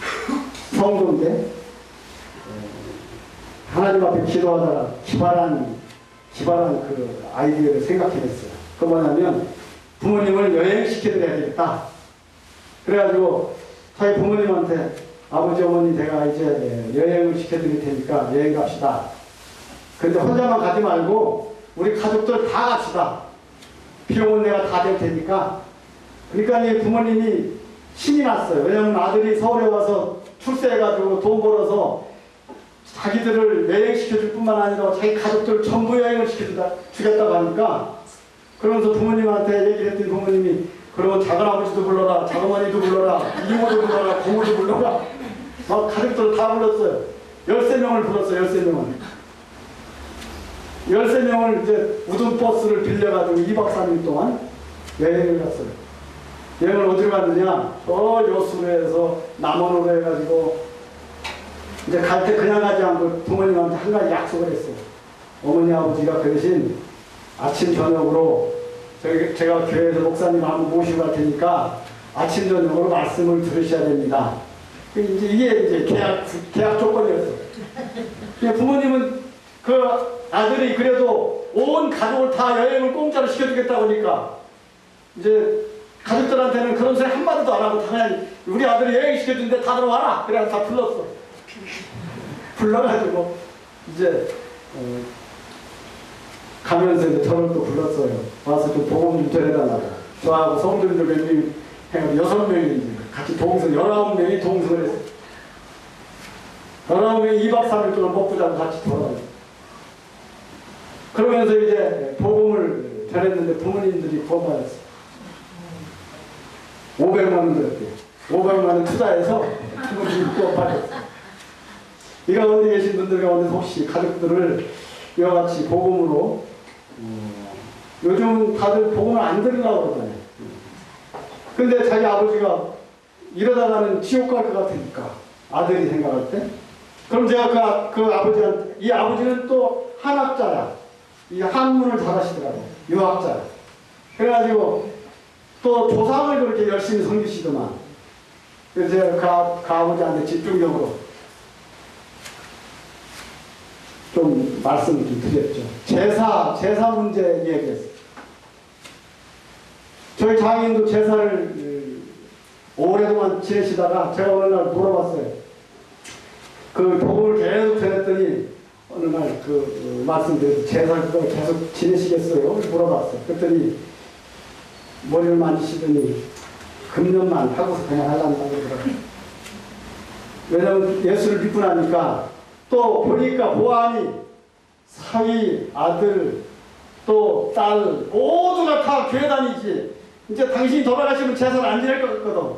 성도인데 하나님 앞에 기도하다가 기발한 그 아이디어를 생각해냈어요. 그 뭐냐면 부모님을 여행시켜드려야 되겠다. 그래가지고 자기 부모님한테 아버지 어머니 내가 이제 여행을 시켜드릴 테니까 여행 갑시다. 근데 혼자만 가지 말고 우리 가족들 다 갑시다. 비용은 내가 다 될 테니까 그러니까 이 부모님이 신이 났어요. 왜냐하면 아들이 서울에 와서 출세해가지고 돈 벌어서 자기들을 여행시켜줄 뿐만 아니라 자기 가족들을 전부 여행을 시켜주겠다고 하니까, 그러면서 부모님한테 얘기를 했더니 부모님이 그러면 작은아버지도 불러라, 작은어머니도 불러라, 이모도 불러라, 고모도 불러라, 막 가족들을 다 불렀어요. 13명을 불렀어요. 13명을. 13명을 이제 우등버스를 빌려가지고 2박 3일 동안 여행을 갔어요. 여행을 어디로 갔느냐? 저 여수로에서 남원으로 해가지고 이제 갈 때 그냥 가지 않고 부모님한테 한 가지 약속을 했어요. 어머니 아버지가 그 대신 아침 저녁으로 제가 교회에서 목사님 한번 모시고 갈 테니까 아침 저녁으로 말씀을 들으셔야 됩니다. 이게 이제 계약 조건이었어요. 부모님은 그 아들이 그래도 온 가족을 다 여행을 공짜로 시켜주겠다고 하니까 이제 가족들한테는 그런 소리 한마디도 안 하고 당연히 우리 아들이 여행 시켜준대, 다들 와라. 그래서 다 불렀어. 불러가지고 이제 가면서 이제 저를 또 불렀어요. 와서 좀 복음 좀 전해달라고. 저하고 성도님들 몇 명이 해가지고 6명이 같이 동승, 19명이 동승을 했어요. 19명이 2박 3일 동안 먹고 자고 같이 돌아다녔어요. 그러면서 이제 복음을 전했는데 부모님들이 구원받았어요. 500만 원 들었대요. 500만 원 투자해서 부모님이 구원받았어요. 이 가운데 계신 분들 가운데 혹시 가족들을 이와 같이 복음으로 요즘 다들 복음을 안 들으려고 그러잖아요. 근데 자기 아버지가 이러다가는 지옥 갈 것 같으니까 아들이 생각할 때, 그럼 제가 그 아버지한테, 이 아버지는 또 한학자야. 이 한문을 잘하시더라고요. 유학자야. 그래가지고 또 조상을 그렇게 열심히 섬기시더만. 그래서 제가 그 아버지한테 집중적으로 좀 말씀을 좀 드렸죠. 제사 문제 얘기했어요. 저희 장인도 제사를 오랫동안 지내시다가 제가 어느 날 물어봤어요. 그 복음을 계속 전했더니 어느 날 말씀드려서 제사 그걸 계속 지내시겠어요? 물어봤어요. 그랬더니 머리를 만지시더니 금년만 하고서 그냥 하려고 그러더라고요. 왜냐면 예수를 믿고 나니까 또 보니까 보아하니 사위, 아들, 또 딸 모두가 다 교회 다니지. 이제 당신이 돌아가시면 제사를 안 지낼 것 같거든.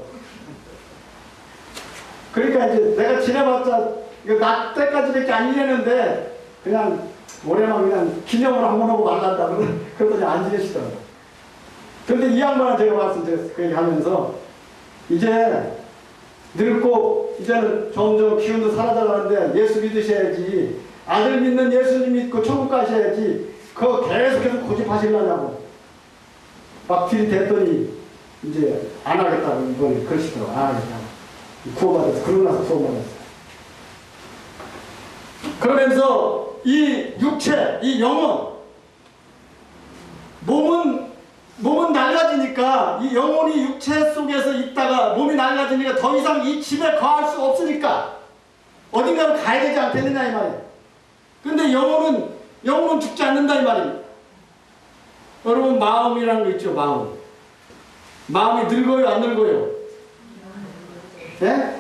그러니까 이제 내가 지내봤자 이거 나 때까지밖에 안 지내는데 그냥 올해만 그냥 기념으로 한번 하고 말란다. 그러더니 안 지내시더라고. 그런데 이 양반은 제가 말씀드렸어요. 그 얘기하면서 이제 늙고 이제는 점점 기운도 사라져가는데 예수 믿으셔야지. 아들 믿는 예수님 믿고 천국 가셔야지. 그거 계속해서 고집하시려냐고. 막 들이댔더니 이제 안 하겠다고 이번에 그러시더라고. 안 하겠다고. 구원받았어. 그러고 나서 구원받았어. 그러면서 이 육체, 이 영혼, 몸은 낡아지니까 이 영혼이 육체 속에서 있다가 몸이 낡아지니까 더 이상 이 집에 거할 수 없으니까 어딘가로 가야 되지 않겠느냐 이 말이에요. 근데 영혼은 죽지 않는다 이 말이에요. 여러분 마음이라는 거 있죠. 마음이 늙어요 안 늙어요? 네?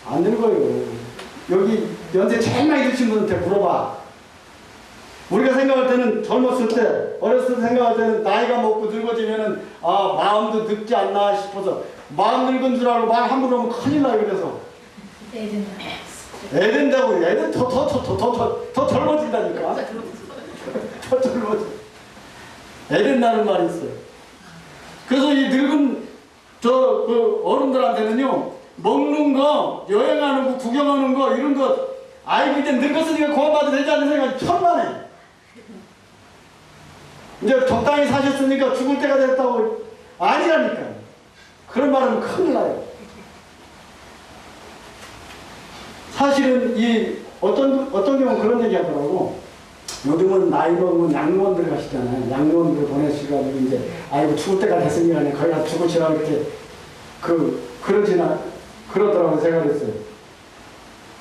안 늙어요. 여기 연세 제일 많이 드신 분한테 물어봐. 우리가 생각할 때는 젊었을 때, 어렸을 때 생각할 때는 나이가 먹고 늙어지면은 마음도 늙지 않나 싶어서 마음 늙은 줄 알고 말 함부로 하면 큰일 나요. 그래서 애 된다고. 애는 더 젊어진다니까. 더 젊어져. 애 된다는 말이 있어요. 그래서 이 늙은 어른들한테는요, 먹는 거, 여행하는 거, 구경하는 거, 이런 거, 아이고, 이제 늙었으니까 구원받아도 되지 않는 생각이 천만에. 이제 적당히 사셨으니까 죽을 때가 됐다고. 아니라니까. 그런 말은 큰일 나요. 사실은 어떤 경우는 그런 얘기 하더라고. 요즘은 나이 먹으면 양로원들 가시잖아요. 양로원들 보내시가지고 이제 아이고 죽을 때가 됐으니까 거기 가서 죽으시라고 이렇게 그러더라고요. 제가 그랬어요.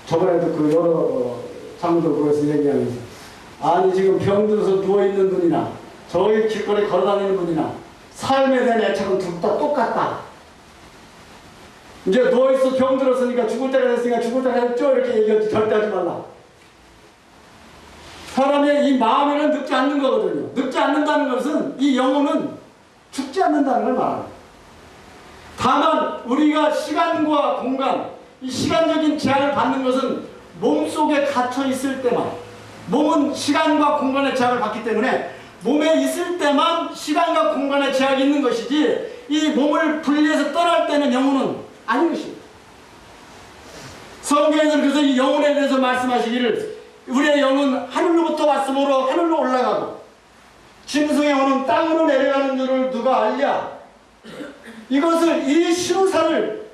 저번에도 여러 장로들 보여서 얘기하면서 아니 지금 병들어서 누워있는 분이나 저기 길거리 걸어다니는 분이나 삶에 대한 애착은 둘 다 똑같다. 이제 누워있어 병 들었으니까 죽을 때가 됐으니까 죽을 때가 됐죠 이렇게 얘기하지 절대 하지 말라. 사람의 이 마음에는 늙지 않는 거거든요. 늙지 않는다는 것은 이 영혼은 죽지 않는다는 걸 말합니다. 다만 우리가 시간과 공간, 이 시간적인 제한을 받는 것은 몸속에 갇혀 있을 때만, 몸은 시간과 공간의 제약을 받기 때문에 몸에 있을 때만 시간과 공간의 제약이 있는 것이지 이 몸을 분리해서 떠날 때는 영혼은 아닌 것입니다. 성경에서는 그래서 이 영혼에 대해서 말씀하시기를 우리의 영은 하늘로부터 왔으므로 하늘로 올라가고 짐승의 혼은 땅으로 내려가는 줄을 누가 알랴. 이것을 이 신우사를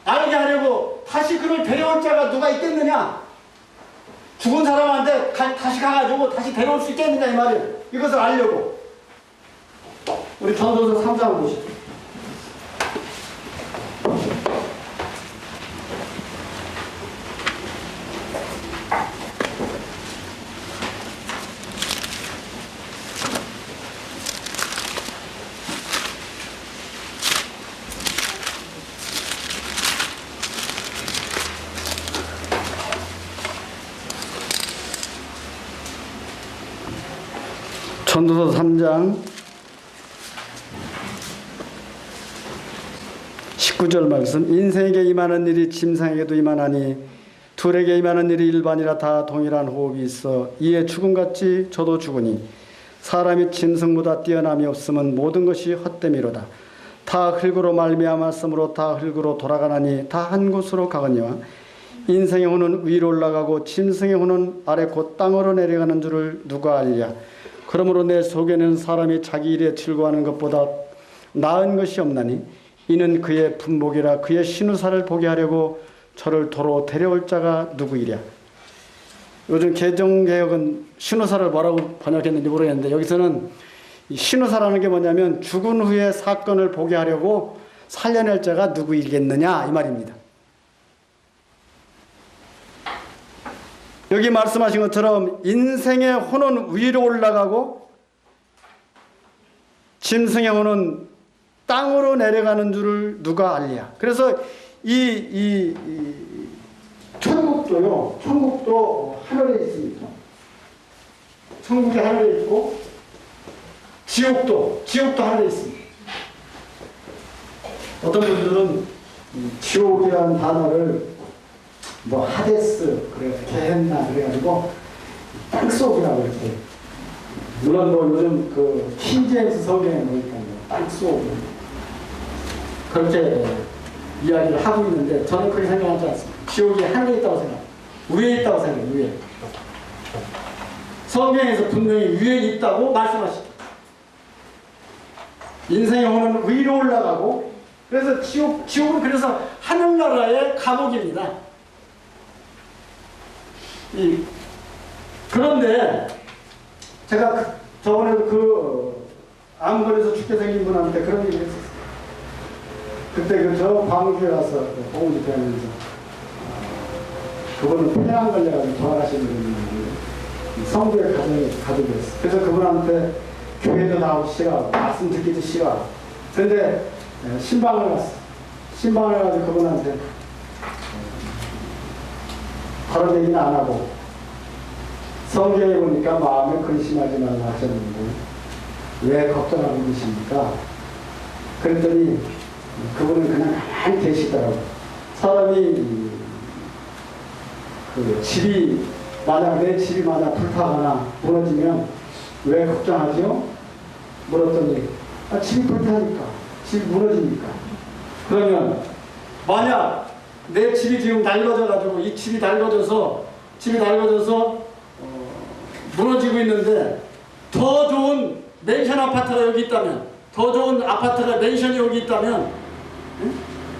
알게 하려고 다시 그를 데려올 자가 누가 있겠느냐. 죽은 사람한테 다시 가가지고 다시 데려올 수 있겠느냐 이 말이에요. 이것을 알려고. 우리 전도서 3장을 보시죠. 전도서 3장 19절 말씀. 인생에게 임하는 일이 짐승에게도 임하나니 둘에게 임하는 일이 일반이라 다 동일한 호흡이 있어 이에 죽음같이 저도 죽으니 사람이 짐승보다 뛰어남이 없으면 모든 것이 헛됨이로다. 다 흙으로 말미암았으므로 다 흙으로 돌아가나니 다 한 곳으로 가거니와 인생의 혼은 위로 올라가고 짐승의 혼은 아래 곧 땅으로 내려가는 줄을 누가 알랴. 그러므로 내 속에는 사람이 자기 일에 즐거워하는 것보다 나은 것이 없나니 이는 그의 분복이라. 그의 신우사를 보게 하려고 저를 도로 데려올 자가 누구이랴. 요즘 개정개혁은 신우사를 뭐라고 번역했는지 모르겠는데 여기서는 이 신우사라는 게 뭐냐면 죽은 후에 사건을 보게 하려고 살려낼 자가 누구이겠느냐 이 말입니다. 여기 말씀하신 것처럼 인생의 혼은 위로 올라가고 짐승의 혼은 땅으로 내려가는 줄을 누가 알랴. 그래서 이 천국도요, 천국도 하늘에 있습니다. 천국이 하늘에 있고 지옥도 하늘에 있습니다. 어떤 분들은 지옥이라는 단어를 뭐 하데스 그래 게헨나 그래가지고 땅속이라고 이렇게, 물론 뭐 요즘 그 킹제임스 성경에 보니까 땅속 그렇게 이야기를 하고 있는데 저는 그렇게 생각하지 않습니다. 지옥이 하늘에 있다고 생각합니다. 위에 있다고 생각해요. 위에. 성경에서 분명히 위에 있다고 말씀하십니다. 인생의 혼은 위로 올라가고, 그래서 지옥은 그래서 하늘나라의 감옥입니다. 그런데 제가 저번에 암거리에서 죽게 생긴 분한테 그런 얘기를 했었어요. 그때 저 광주에 가서 복음 집회하면서 그분은 폐암 걸려가지고 돌아가신 분인데 성도의 가족이었어요. 그래서 그분한테 교회도 나오기 싫어하고 말씀 듣기도 싫어하고, 그런데 신방을 갔어. 신방을 가지고 그분한테 다른 얘기는 안 하고 성경에 보니까 마음에 근심하지 말라 하셨는데 왜 걱정하고 계십니까? 그랬더니 그분은 그냥 가만히 계시더라고요. 사람이 집이 만약 내 집이 만약 불타거나 무너지면 왜 걱정하죠? 물었더니 집이 불타니까, 집이 무너지니까. 그러면 만약 내 집이 지금 낡아져가지고 이 집이 낡아져서 무너지고 있는데 더 좋은 맨션 아파트가 여기 있다면, 더 좋은 아파트가 맨션이 여기 있다면,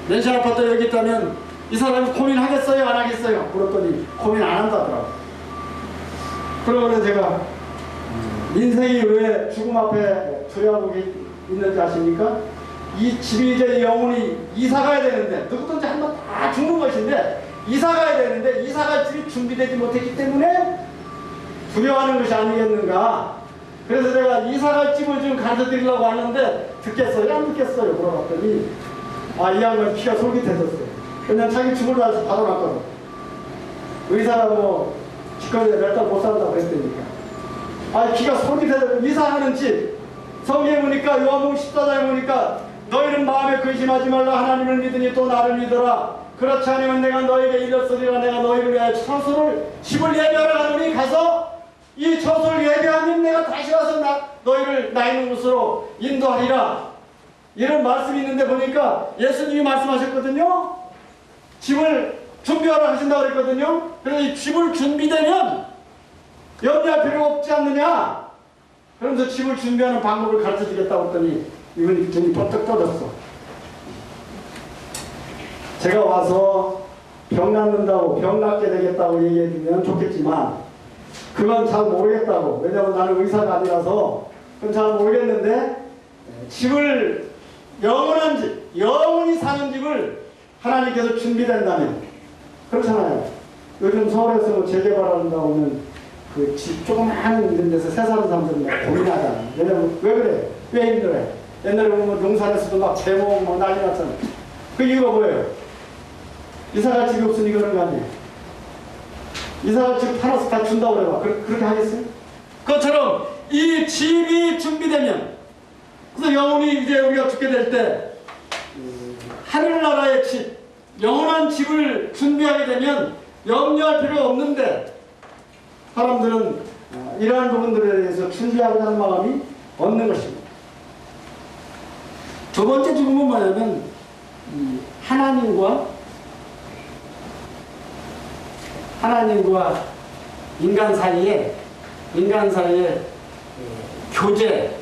맨션 아파트가 여기 있다면 이 사람이 고민하겠어요? 안 하겠어요? 물었더니 고민 안 한다더라고요. 그러면 제가 인생이 왜 죽음 앞에 두려워하고 있는지 아십니까? 이 집이 이제 영혼이 이사가야 되는데, 누구든지 한 번 다 죽는 것인데 이사가야 되는데 이사갈 집이 준비되지 못했기 때문에 두려워하는 것이 아니겠는가. 그래서 내가 이사갈 집을 좀 가르쳐 드리려고 하는데 듣겠어요? 안 듣겠어요? 물어봤더니 이 양반 피가 솔깃해졌어요. 그냥 자기 죽을 날서 받아놨거든. 의사가 뭐 기껏해 몇 달 못 산다고 그랬다니까. 기가 솔깃해졌어. 이사하는 집 성경에 보니까 요한복음 14장에 보니까 너희는 마음에 근심하지 말라. 하나님을 믿으니 또 나를 믿어라. 그렇지 않으면 내가 너에게 이르렀으리라. 내가 너희를 위하여 처소를 집을 예비하러 가노니 가서 이 처소를 예비하면 내가 다시 와서 너희를 나 있는 곳으로 인도하리라. 이런 말씀이 있는데 보니까 예수님이 말씀하셨거든요. 집을 준비하러 하신다고 그랬거든요. 그래서 이 집을 준비되면 염려할 필요가 없지 않느냐. 그러면서 집을 준비하는 방법을 가르쳐 주겠다고 했더니 이분이 눈이 번쩍 떠졌어. 제가 와서 병 낫는다고 병 낫게 되겠다고 얘기해 주면 좋겠지만 그건 잘 모르겠다고. 왜냐하면 나는 의사가 아니라서 그건 잘 모르겠는데 집을 영원한 집, 영원히 사는 집을 하나님께서 준비된다면 그렇잖아요. 요즘 서울에서 뭐 재개발한다고 하면 그 집 조그마한 이런 데서 새 사는 사람들은 막 고민하잖아. 왜냐면 왜 그래? 왜 힘들어해? 옛날에 보면 용산에서도 막 제목 막 난리 났잖아. 그 이유가 뭐예요? 이사갈 집이 없으니 그런 거 아니에요? 이사갈 집 팔아서 다 준다고 그래봐. 그렇게 하겠어요? 그것처럼 이 집이 준비되면 그래서 영원히 이제 우리가 죽게 될 때 하늘나라의 집, 영원한 집을 준비하게 되면 염려할 필요가 없는데 사람들은 이러한 부분들에 대해서 준비하고자 마음이 없는 것입니다. 두 번째 죽음은 뭐냐면 하나님과 인간 사이에 교제,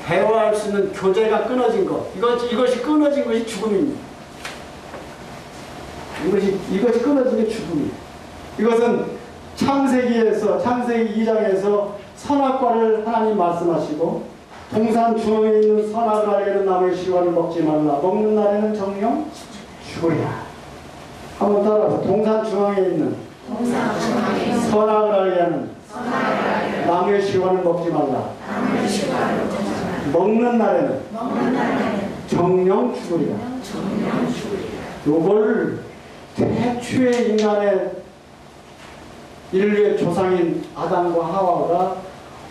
대화할 수 있는 교제가 끊어진 것. 이것이 끊어진 것이 죽음입니다. 이것이 끊어진 게 죽음이에요. 이것은 창세기 2장에서 선악과를 하나님 말씀하시고 동산 중앙에 있는 선악을 알게 된 나무의 씨와를 먹지 말라. 먹는 날에는 정령 죽으리라. 한번 따라서 동산 중앙에 있는 선악을 알게 하는 나무의 씨와를 먹지 말라. 먹는 날에는 정령 죽으리라. 요걸 태초의 인간의 인류의 조상인 아담과 하와가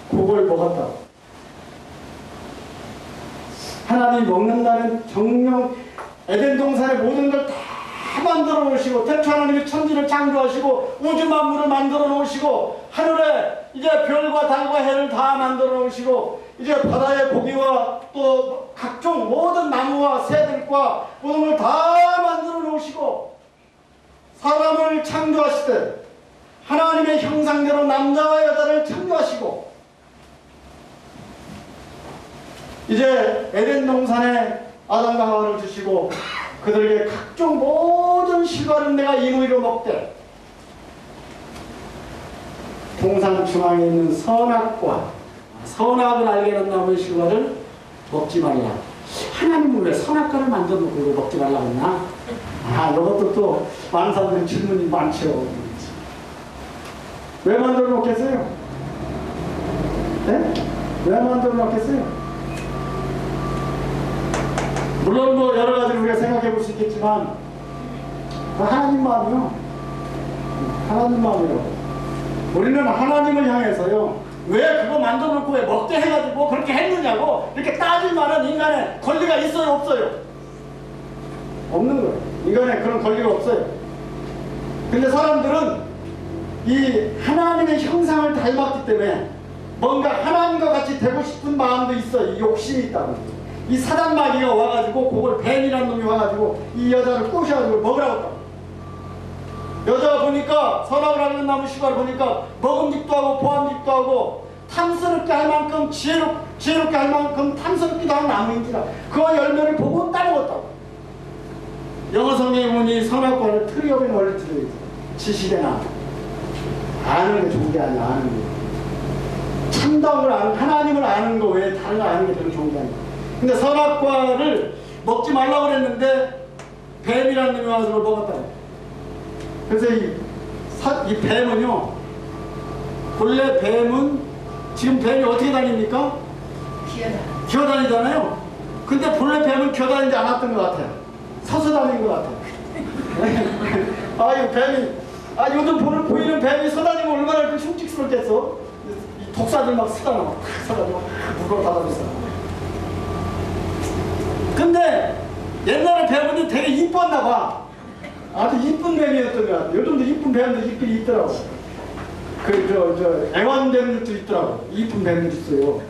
그걸 먹었다고. 하나님 먹는 날은 정령 에덴 동산의 모든 걸 다 만들어 놓으시고 태초 하나님이 천지를 창조하시고 우주 만물을 만들어 놓으시고 하늘에 이제 별과 달과 해를 다 만들어 놓으시고 이제 바다의 고기와 또 각종 모든 나무와 새들과 모든 걸 다 만들어 놓으시고 사람을 창조하실 때 하나님의 형상대로 남자와 여자를 창조하시고 이제 에덴 동산에 아담과 하와를 주시고 그들에게 각종 모든 실과를 내가 인위로 먹되 동산 중앙에 있는 선악을 알게 된 나무의 실과를 먹지 말라. 하나님은 왜 선악과를 만들어놓고 이거 먹지 말라고 했나? 이것도 또 많은 사람들이 질문이 많죠. 왜 만들어 놓겠어요? 네? 왜 만들어 놓겠어요? 물론 뭐 여러 가지로 우리가 생각해 볼 수 있겠지만 하나님 마음이요. 하나님 마음이요. 우리는 하나님을 향해서요. 왜 그거 만들어 놓고 왜 먹게 해가지고 그렇게 했느냐고 이렇게 따질 만한 인간의 권리가 있어요? 없어요? 없는 거예요. 인간에 그런 권리가 없어요. 근데 사람들은 이 하나님의 형상을 닮았기 때문에 뭔가 하나님과 같이 되고 싶은 마음도 있어요. 욕심이 있다고. 이 사단 마귀가 와가지고 그걸 뱀이라는 놈이 와가지고 이 여자를 꼬셔가지고 먹으라고 했다고. 여자가 보니까 선악을 알는 나무 씨발 보니까 먹음직도 하고 보암직도 하고 탐스럽게 할 만큼 지혜롭게 할 만큼 탐스럽기도 한 나무인지라 그 열매를 보고 따먹었다고. 영어 성경에 보니 선악과를 트리 오브 노리지를 지식에나 아는 게 좋은 게 아니야. 아는 게 참다움을 아는 하나님을 아는 거 외에 다른 거 아는 게 별로 좋은 게 아니야. 근데 선악과를 먹지 말라고 그랬는데 뱀이라는 놈이 와서 그걸 먹었다고. 그래서 이 뱀은요, 본래 뱀은 지금 뱀이 어떻게 다닙니까? 기어다니잖아요. 근데 본래 뱀은 기어다니지 않았던 것 같아요. 서서 다니는 것 같아요. 이 뱀이, 요즘 보이는 뱀이 서다니면 얼마나 그 흉측스럽겠어. 이 독사들 막 쓰다가 막 서가지고 물건 닫아줬어. 근데 옛날에 뱀은 되게 이뻤나 봐. 아주 이쁜 뱀이었던 것 같아요. 요즘도 이쁜 뱀도 있긴 있더라고. 애완뱀들도 있더라고. 이쁜 뱀도 있어요.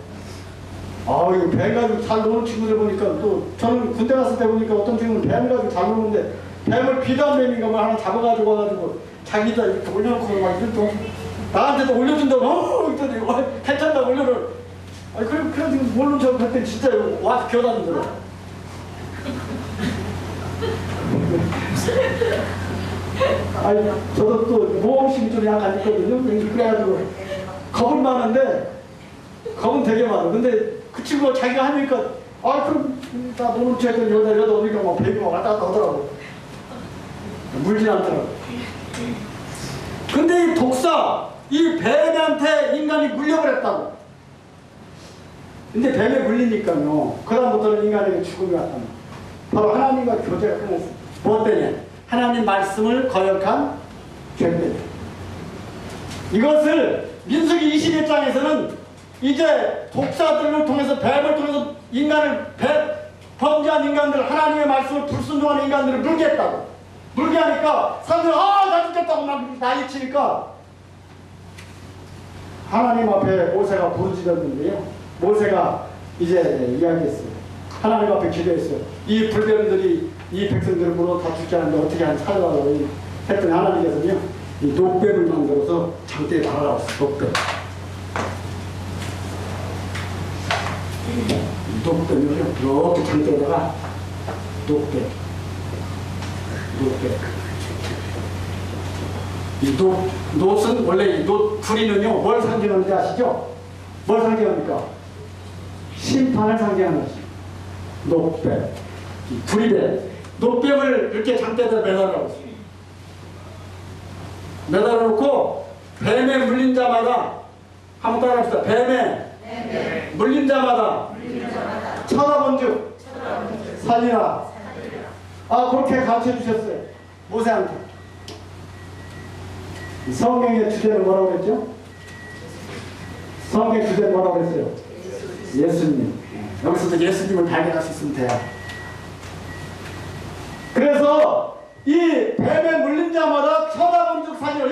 이거 뱀 가지고 잘 노는 친구들 보니까 또, 저는 군대 갔을 때 보니까 어떤 친구는 뱀 가지고 잘 노는데, 뱀을 비단뱀인가 뭐 하나 잡아가지고 와가지고, 자기다 이렇게 올려놓고 막 이렇게, 나한테도 올려준다고, 그랬더니, 괜찮다, 올려줘. 그래도 모르는 척 했더니 진짜 와서 기어다니더라고. 저도 또 모험심이 좀 약간 있거든요. 그래가지고 겁은 많은데, 겁은 되게 많아. 근데 그 친구가 자기가 하니까, 그럼 나 모른 척 했더니 여자 어디가 막 배가 왔다 갔다 하더라고. 물진 않더라고. 근데 이 독사, 이 뱀한테 인간이 물려버렸다고. 근데 뱀에 물리니까요, 그다음부터는 인간에게 죽음이 왔답니다. 바로 하나님과 교제가 끊었어요. 뭐 때문에? 하나님 말씀을 거역한 죄 때문에. 이것을 민수기 21장에서는 이제 독사들을 통해서, 뱀을 통해서 범죄한 인간들, 하나님의 말씀을 불순종하는 인간들을 물게 했다고. 물게 하니까 사람들이 나 죽겠다고 막 난리치니까 하나님 앞에 모세가 부르짖었는데요. 모세가 이제 이야기했어요. 하나님 앞에 기도했어요. 이 불뱀들이 이 백성들을 물어 다 죽지 않는데 어떻게 하면 살아가고 했더니 하나님께서는요, 이 녹뱀을 만들어서 장대에 달아놨어요. 녹뱀. 이 녹뱀을요, 이렇게 장대에다가 녹뱀. 이 놋은 원래 이 놋 부리는요, 뭘 상징하는지 아시죠? 뭘 상징합니까? 심판을 상징하는 것이죠. 놋뱀, 부리뱀. 놋뱀을 이렇게 장대에다 매달아놓고, 매달아놓고 뱀에 물린 자마다, 한번 따라합시다. 뱀에 물린 자마다 쳐다본즉 살리라. 그렇게 가르쳐 주셨어요. 모세한테. 성경의 주제는 뭐라고 그랬죠? 성경의 주제는 뭐라고 그랬어요? 예수님. 여기서도 예수님을 발견할 수 있으면 돼요. 그래서 이 뱀에 물린 자마다 쳐다본즉 살리라.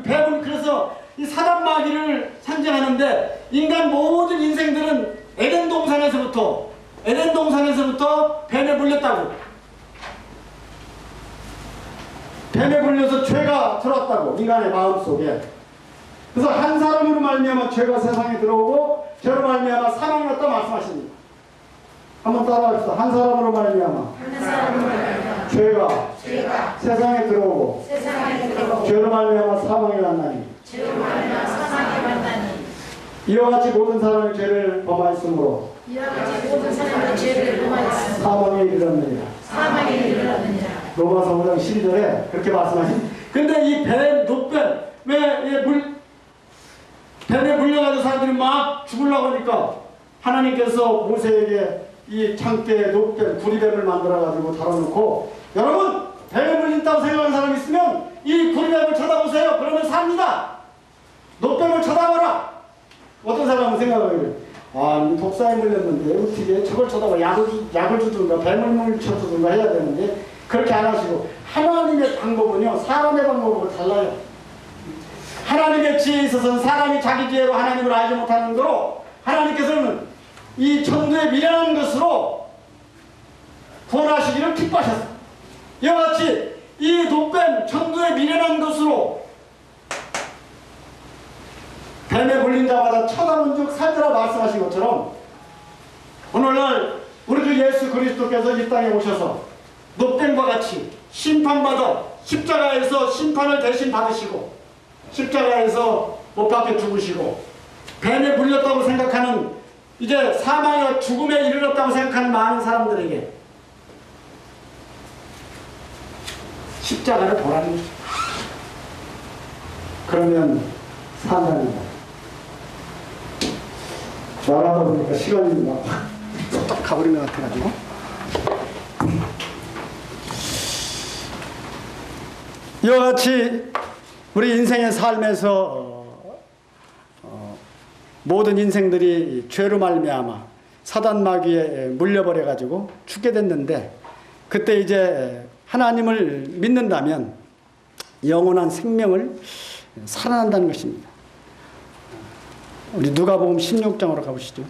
뱀은 그래서 이 사단 마귀를 상징하는데, 인간 모든 인생들은 에덴 동산에서부터 뱀에 물렸다고. 뱀에 물려서 죄가 들어왔다고, 인간의 마음속에. 그래서 한 사람으로 말미암아 죄가 세상에 들어오고 죄로 말미암아 사망이 왔다 말씀하십니다. 한번 따라합시다. 한 사람으로 말미암아 죄가 세상에 들어오고 죄로 말미암아 사망이 왔나니 이와 같이 모든 사람이 죄를 범하였으므로 사망에 이르렀느니라. 로마서 5장 12절에 그렇게 말씀하신. 근데 이 녹뱀, 뱀에 물려가지고 사람들이 막 죽으려고 하니까 하나님께서 모세에게 이 창대에 녹뱀, 구리뱀을 만들어가지고 달아놓고, 여러분, 뱀에 물린다고 생각하는 사람이 있으면 이 구리뱀을 쳐다보세요. 그러면 삽니다. 녹뱀을 쳐다보라. 어떤 사람은 생각하기를, 독사에 물렸는데 어떻게 저걸 쳐다봐. 약을 주든가 뱀을 쳐주든가 해야 되는데, 그렇게 안 하시고, 하나님의 방법은요, 사람의 방법으로 달라요. 하나님의 지혜에 있어서는 사람이 자기 지혜로 하나님을 알지 못하는 거로, 하나님께서는 이 천도에 미련한 것으로 구원하시기를 기뻐하셨어요. 이와 같이 이 독뱀, 천도에 미련한 것으로 뱀에 물린 자마다 쳐다본즉 살더라 말씀하신 것처럼, 오늘날 우리 주 예수 그리스도께서 이 땅에 오셔서 녹뱀과 같이 심판받아 십자가에서 심판을 대신 받으시고, 십자가에서 못 박혀 죽으시고, 뱀에 물렸다고 생각하는, 이제 사망과 죽음에 이르렀다고 생각하는 많은 사람들에게 십자가를 보라는 거죠. 그러면 산다는 거예요. 말하다 보니까 시간이 막 뚝뚝 가버린 것 같아가지고. 이와 같이 우리 인생의 삶에서 모든 인생들이 죄로 말미암아 사단 마귀에 물려버려 가지고 죽게 됐는데, 그때 이제 하나님을 믿는다면 영원한 생명을 살아난다는 것입니다. 우리 누가복음 16장으로 가보시죠.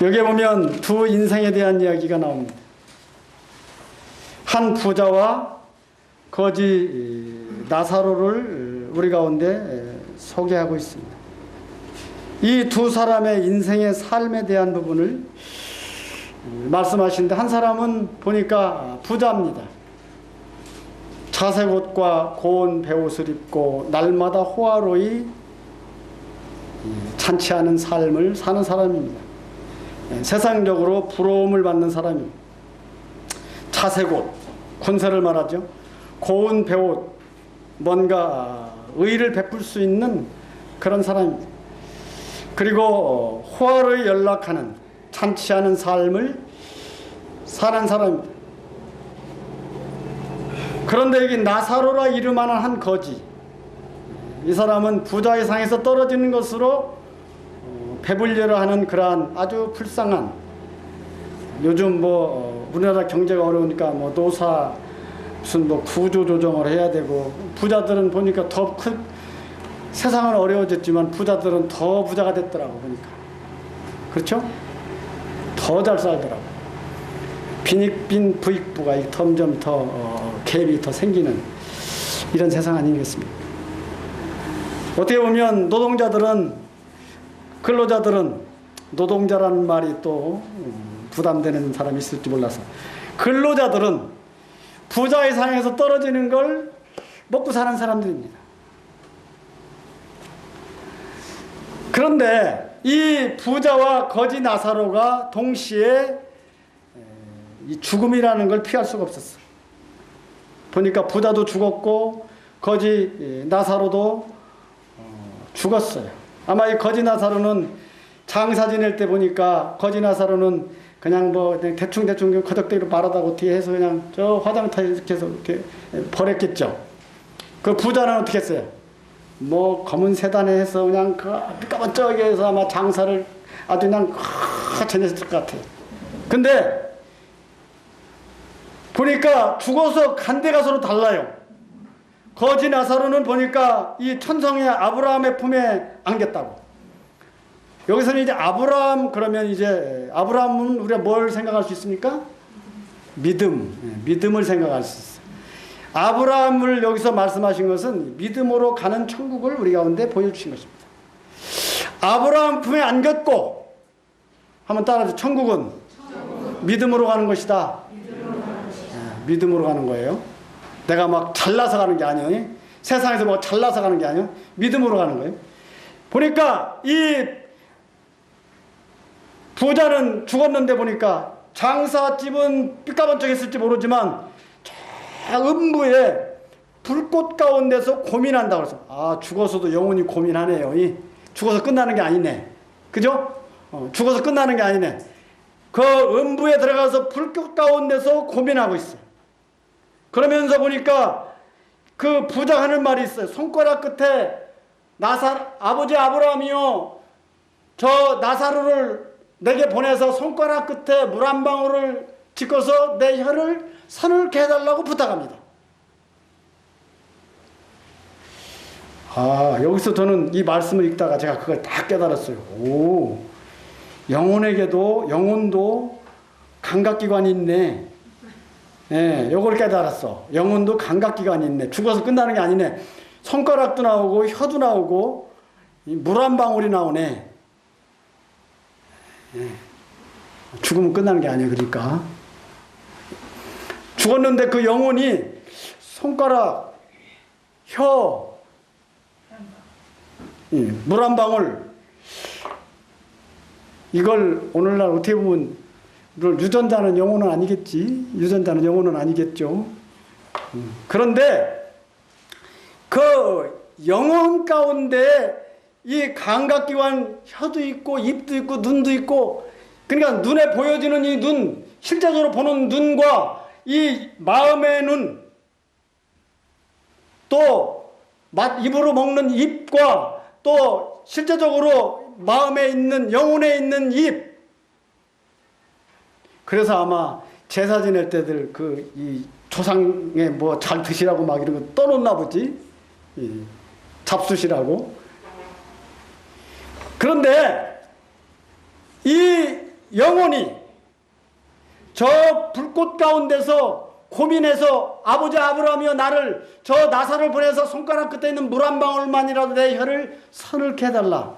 여기에 보면 두 인생에 대한 이야기가 나옵니다. 한 부자와 거지 나사로를 우리 가운데 소개하고 있습니다. 이 두 사람의 인생의 삶에 대한 부분을 말씀하시는데, 한 사람은 보니까 부자입니다. 자색 옷과 고운 베옷을 입고 날마다 호화로이 잔치하는 삶을 사는 사람입니다. 세상적으로 부러움을 받는 사람입니다. 자색 옷, 군세를 말하죠. 고운 베옷, 뭔가 의를 베풀 수 있는 그런 사람입니다. 그리고 호화로이 연락하는, 잔치하는 삶을 사는 사람입니다. 그런데 여기 나사로라 이름하는 한 거지, 이 사람은 부자의 상에서 떨어지는 것으로 배불려라 하는 그러한 아주 불쌍한, 요즘 뭐 우리나라 경제가 어려우니까 뭐 노사 무슨 뭐 구조조정을 해야 되고, 부자들은 보니까 더 세상은 어려워졌지만 부자들은 더 부자가 됐더라고 보니까. 그렇죠? 더 잘 살더라고. 빈익빈 부익부가 점점 더 갭이 더 생기는 이런 세상 아니겠습니까? 어떻게 보면 노동자들은, 근로자들은, 노동자라는 말이 또 부담되는 사람이 있을지 몰라서, 근로자들은 부자의 상에서 떨어지는 걸 먹고 사는 사람들입니다. 그런데 이 부자와 거지 나사로가 동시에 이 죽음이라는 걸 피할 수가 없었어. 보니까 부자도 죽었고 거지 나사로도 죽었어요. 아마 이 거지 나사로는 장사 지낼 때 보니까 거지 나사로는 그냥 뭐 대충 거적대기로 말하다가 어떻게 해서 그냥 저 화장터에 이렇게 해서 이렇게 버렸겠죠. 그 부자는 어떻게 했어요? 뭐 검은 세단에 해서 그냥 그 삐까번쩍하게 해서 아마 장사를 아주 그냥 지냈을 것 같아요. 근데 보니까 죽어서 간 데가 서로 달라요. 거지 나사로는 보니까 이 천성의 아브라함의 품에 안겼다고. 여기서는 이제 아브라함 그러면 이제 아브라함은 우리가 뭘 생각할 수 있습니까? 믿음을 생각할 수 있어요. 아브라함을 여기서 말씀하신 것은 믿음으로 가는 천국을 우리 가운데 보여주신 것입니다. 아브라함 품에 안겼고, 한번 따라서 천국은 믿음으로 가는 것이다. 믿음으로 가는 거예요. 내가 막 잘나서 가는 게 아니에요. 세상에서 뭐 잘나서 가는 게 아니에요. 믿음으로 가는 거예요. 보니까 이 부자는 죽었는데 보니까 장사집은 삐까번쩍했을지 모르지만 음부에 불꽃 가운데서 고민한다고 그래서, 아, 죽어서도 영원히 고민하네요. 죽어서 끝나는 게 아니네. 그죠? 죽어서 끝나는 게 아니네. 그 음부에 들어가서 불꽃 가운데서 고민하고 있어요. 그러면서 보니까 그 부자가 하는 말이 있어요. 손가락 끝에 아버지 아브라함이요, 저 나사로를 내게 보내서 손가락 끝에 물 한 방울을 짓고서 내 혀를 서늘케 해달라고 부탁합니다. 아, 여기서 저는 이 말씀을 읽다가 제가 그걸 다 깨달았어요. 오, 영혼도 감각기관이 있네. 예, 요걸 깨달았어. 영혼도 감각기관이 있네. 죽어서 끝나는 게 아니네. 손가락도 나오고 혀도 나오고 물 한 방울이 나오네. 예. 죽으면 끝나는 게 아니에요. 그러니까 죽었는데 그 영혼이 손가락, 혀, 물 한 방울, 이걸 오늘날 어떻게 보면 유전자는 영혼은 아니겠지. 유전자는 영혼은 아니겠죠. 그런데 그 영혼 가운데 이 감각기관 혀도 있고 입도 있고 눈도 있고, 그러니까 눈에 보여지는 이 눈, 실제적으로 보는 눈과 이 마음의 눈, 또 입으로 먹는 입과 또 실제적으로 마음에 있는, 영혼에 있는 입. 그래서 아마 제사 지낼 때들 이 조상에 뭐 잘 드시라고 막 이런 거 떠놓나 보지. 잡수시라고. 그런데 이 영혼이 저 불꽃 가운데서 고민해서 아버지 아브라함이여 나를 저 나사를 보내서 손가락 끝에 있는 물 한 방울만이라도 내 혀를 서늘케 해달라.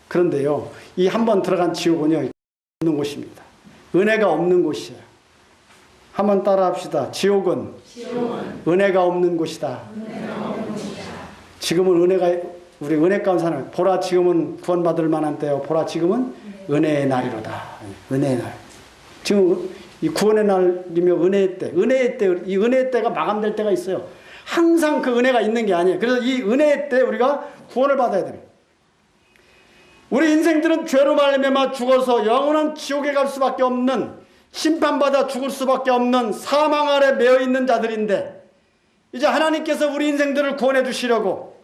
그런데요, 이 한번 들어간 지옥은요, 없는 곳입니다. 은혜가 없는 곳이에요. 한번 따라 합시다. 지옥은 은혜가 없는 곳이다. 지금은 우리 은혜 가운데 사는, 보라 지금은 구원받을 만한 때요. 보라 지금은 은혜의 날이로다. 은혜의 날. 지금 이 구원의 날이며 은혜의 때, 이 은혜의 때가 마감될 때가 있어요. 항상 그 은혜가 있는 게 아니에요. 그래서 이 은혜의 때 우리가 구원을 받아야 됩니다. 우리 인생들은 죄로 말미암아 죽어서 영원한 지옥에 갈 수밖에 없는, 심판받아 죽을 수밖에 없는 사망 아래 매여 있는 자들인데, 이제 하나님께서 우리 인생들을 구원해 주시려고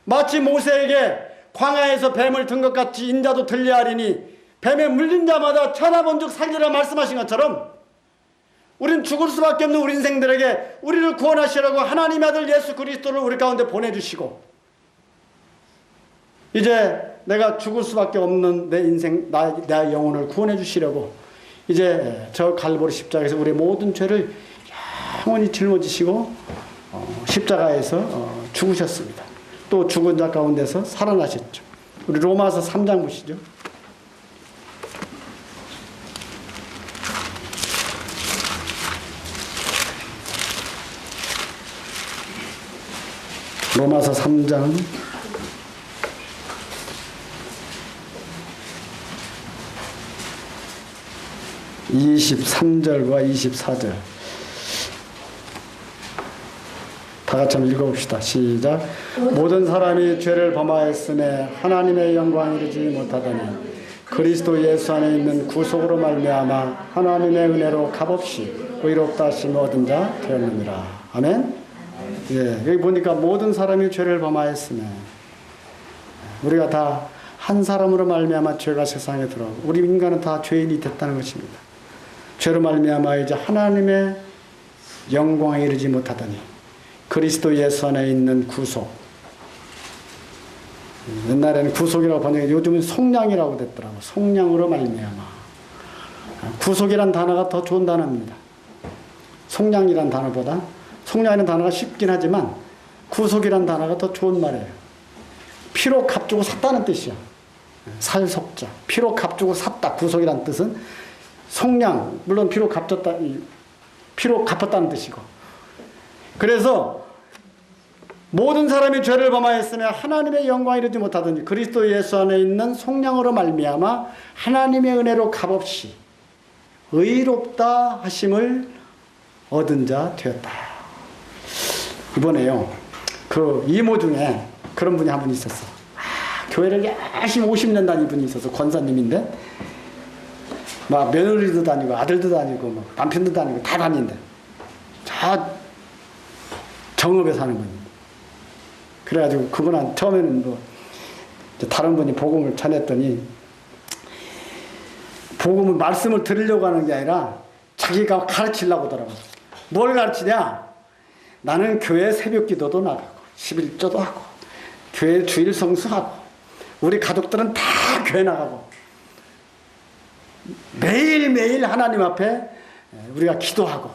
마치 모세에게 광야에서 뱀을 든 것 같이 인자도 들려하리니 뱀에 물린 자마다 쳐다본 즉 살리라 말씀하신 것처럼, 우린 죽을 수밖에 없는 우리 인생들에게 우리를 구원하시려고 하나님의 아들 예수 그리스도를 우리 가운데 보내주시고, 이제 내가 죽을 수밖에 없는 내 인생, 내 영혼을 구원해 주시려고 이제 저 갈보리 십자가에서 우리 모든 죄를 영원히 짊어지시고 십자가에서 죽으셨습니다. 또 죽은 자 가운데서 살아나셨죠. 우리 로마서 3장 보시죠. 로마서 3장 23절과 24절 다 같이 한번 읽어봅시다. 시작. 모든 사람이 죄를 범하였음에 하나님의 영광 이르지 못하더니 그리스도 예수 안에 있는 구속으로 말미암아 하나님의 은혜로 값없이 의롭다 하심을 얻은 자 되었느니라. 아멘. 예, 여기 보니까 모든 사람이 죄를 범하였음에, 우리가 다 한 사람으로 말미암아 죄가 세상에 들어오고 우리 인간은 다 죄인이 됐다는 것입니다. 죄로 말미암아 이제 하나님의 영광에 이르지 못하더니 그리스도 예수 안에 있는 구속. 옛날에는 구속이라고 번역해, 요즘은 속량이라고 됐더라고. 속량으로 말미암아. 구속이란 단어가 더 좋은 단어입니다. 속량이란 단어보다. 속량이라는 단어가 쉽긴 하지만 구속이란 단어가 더 좋은 말이에요. 피로 값주고 샀다는 뜻이야. 살속자. 피로 값주고 샀다. 구속이란 뜻은 속량, 물론 피로 갚았다는 뜻이고. 그래서 모든 사람이 죄를 범하였으며 하나님의 영광에 이르지 못하더니 그리스도 예수 안에 있는 속량으로 말미암아 하나님의 은혜로 값없이 의롭다 하심을 얻은 자 되었다. 이번에요, 그 이모 중에 그런 분이 한 분 있었어. 교회를 열심히 50년 다닌 분이 있어서 권사님인데, 막 며느리도 다니고 아들도 다니고 막 남편도 다니고 다 다닌대. 다 정읍에 사는 분이. 그래가지고 그분한 처음에는 뭐 다른 분이 복음을 전했더니, 복음을 말씀을 드리려고 하는 게 아니라 자기가 가르치려고 하더라고. 뭘 가르치냐? 나는 교회 새벽 기도도 나가고 11조도 하고 교회 주일 성수하고 우리 가족들은 다 교회 나가고 매일매일 하나님 앞에 우리가 기도하고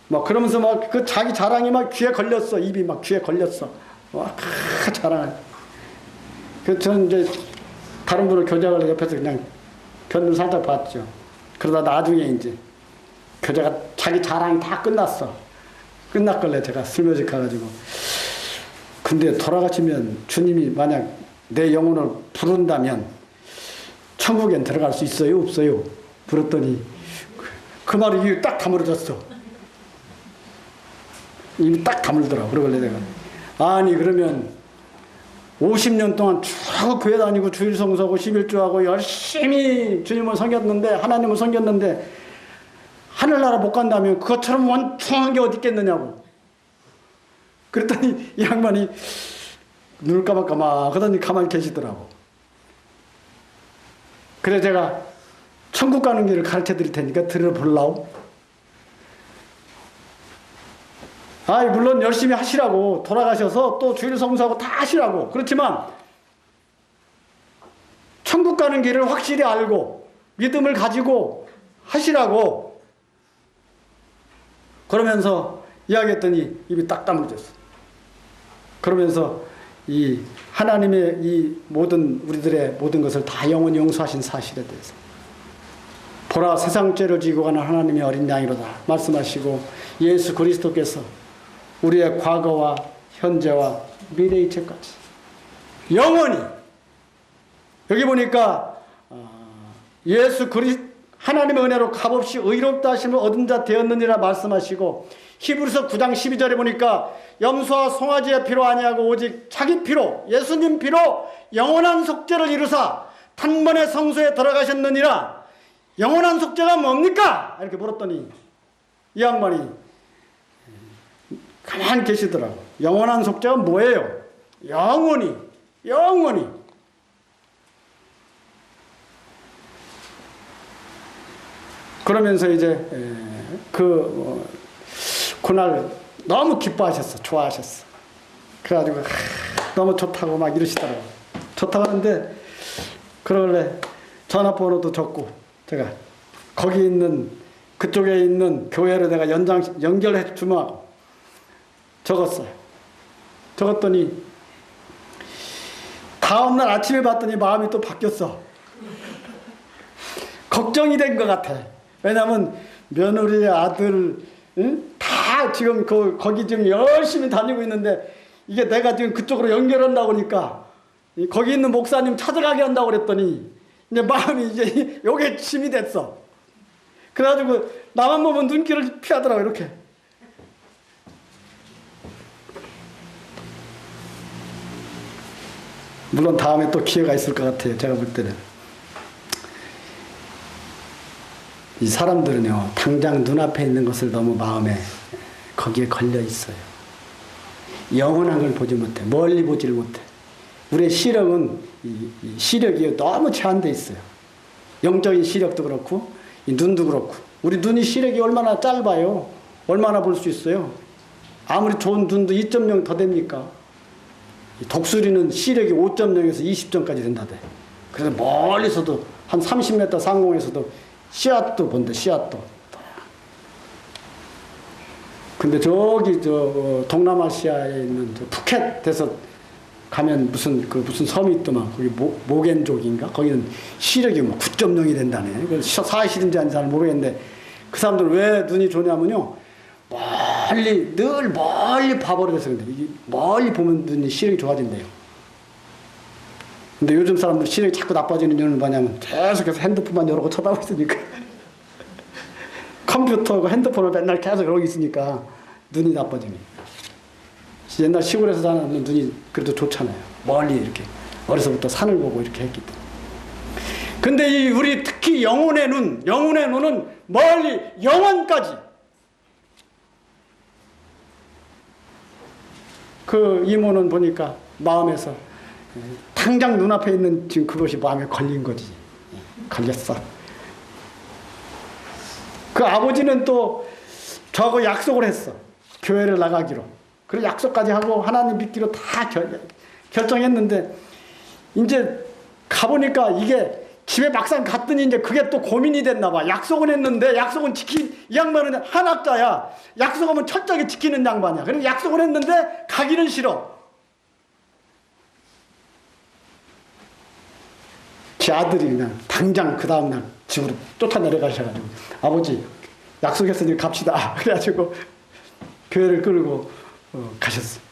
막 그러면서 막 그 자기 자랑이 막 귀에 걸렸어. 입이 막 귀에 걸렸어. 막 자랑을. 그 저는 이제 다른 분을 교제하려고 옆에서 그냥 견눈 살짝 봤죠. 그러다 나중에 이제 교제가 자기 자랑이 다 끝났걸래. 제가 슬며시 가가지고, 근데 돌아가시면 주님이 만약 내 영혼을 부른다면 천국엔 들어갈 수 있어요? 없어요? 물었더니 그 말이 입이 딱 다물어졌어. 입이 딱 다물더라고. 그러길래 내가, 아니 그러면 50년 동안 쭉 교회 다니고 주일 성수하고 11조하고 열심히 주님을 섬겼는데, 하나님을 섬겼는데 하늘나라 못 간다면 그것처럼 원통한 게 어디 있겠느냐고. 그랬더니 이 양반이 눈을 까맣까맣 하더니 가만히 계시더라고. 그래서 제가 천국 가는 길을 가르쳐 드릴 테니까 들어볼라오? 물론 열심히 하시라고, 돌아가셔서 또 주일 성수하고 다 하시라고. 그렇지만 천국 가는 길을 확실히 알고 믿음을 가지고 하시라고. 그러면서 이야기했더니 입이 딱 다물어졌어. 그러면서 이 하나님의 이 모든 우리들의 모든 것을 다 영원히 용서하신 사실에 대해서, 보라 세상 죄를 지고 가는 하나님의 어린 양이로다 말씀하시고, 예수 그리스도께서 우리의 과거와 현재와 미래의 죄까지 영원히, 여기 보니까 하나님의 은혜로 값없이 의롭다 하심을 얻은 자 되었느니라 말씀하시고, 히브리서 9장 12절에 보니까 염소와 송아지의 피로 아니하고 오직 자기 피로, 예수님 피로 영원한 속죄를 이루사 단번에 성소에 들어가셨느니라. 영원한 속죄가 뭡니까? 이렇게 물었더니 이 양반이 가만히 계시더라고. 영원한 속죄가 뭐예요? 영원히. 그러면서 이제 그날 너무 기뻐하셨어. 좋아하셨어. 그래가지고 너무 좋다고 막 이러시더라고. 좋다고 하는데 그러길래 전화번호도 적고, 제가 거기 있는 그쪽에 있는 교회로 내가 연결해 주면 적었어요. 적었더니 다음날 아침에 봤더니 마음이 또 바뀌었어. 걱정이 된 것 같아. 왜냐하면 며느리의 아들, 다 지금 거기 지금 열심히 다니고 있는데, 이게 내가 지금 그쪽으로 연결한다고 하니까 거기 있는 목사님 찾아가게 한다고 그랬더니 이제 마음이 이제 요게 짐이 됐어. 그래가지고 나만 보면 눈길을 피하더라고. 이렇게. 물론 다음에 또 기회가 있을 것 같아요. 제가 볼 때는. 이 사람들은요, 당장 눈앞에 있는 것을 너무 마음에 거기에 걸려 있어요. 영원한 걸 보지 못해. 멀리 보지를 못해. 우리의 시력은, 이 시력이 너무 제한되어 있어요. 영적인 시력도 그렇고 이 눈도 그렇고. 우리 눈이 시력이 얼마나 짧아요. 얼마나 볼 수 있어요. 아무리 좋은 눈도 2.0 더 됩니까? 독수리는 시력이 5.0에서 20점까지 된다대. 그래서 멀리서도 한 30m 상공에서도 씨앗도 본다. 씨앗도. 근데 저기 동남아시아에 있는 푸켓에서 가면 무슨 섬이 있더만, 거기 모겐족인가? 거기는 시력이 뭐 9.0이 된다네. 그래서 사실인지 아닌지 잘 모르겠는데, 그 사람들 왜 눈이 좋냐면요, 늘 멀리 봐버려서 그런데, 이게 멀리 보면 눈이 시력이 좋아진대요. 근데 요즘 사람들 시력이 자꾸 나빠지는 이유는 뭐냐면 계속해서 핸드폰만 여러 거 쳐다보고 있으니까. 컴퓨터하고 핸드폰을 맨날 계속 여기 있으니까 눈이 나빠지네. 옛날 시골에서 사는 눈이 그래도 좋잖아요. 멀리 이렇게 어려서부터 산을 보고 이렇게 했기 때문에. 근데 우리 특히 영혼의 눈은 멀리 영원까지. 그 이모는 보니까 마음에서 당장 눈앞에 있는 지금 그것이 마음에 걸린 거지. 걸렸어. 그 아버지는 또 저하고 약속을 했어. 교회를 나가기로. 그리고 약속까지 하고 하나님 믿기로 다 결정했는데, 이제 가보니까 이게 집에 막상 갔더니 이제 그게 또 고민이 됐나 봐. 약속은 했는데, 약속은 이 양반은 한학자야. 약속하면 철저하게 지키는 양반이야. 그래서 약속을 했는데 가기는 싫어. 제 아들이 그냥 당장 그 다음날 집으로 쫓아내려가셔가지고, 아버지 약속했으니 갑시다. 그래가지고 교회를 끌고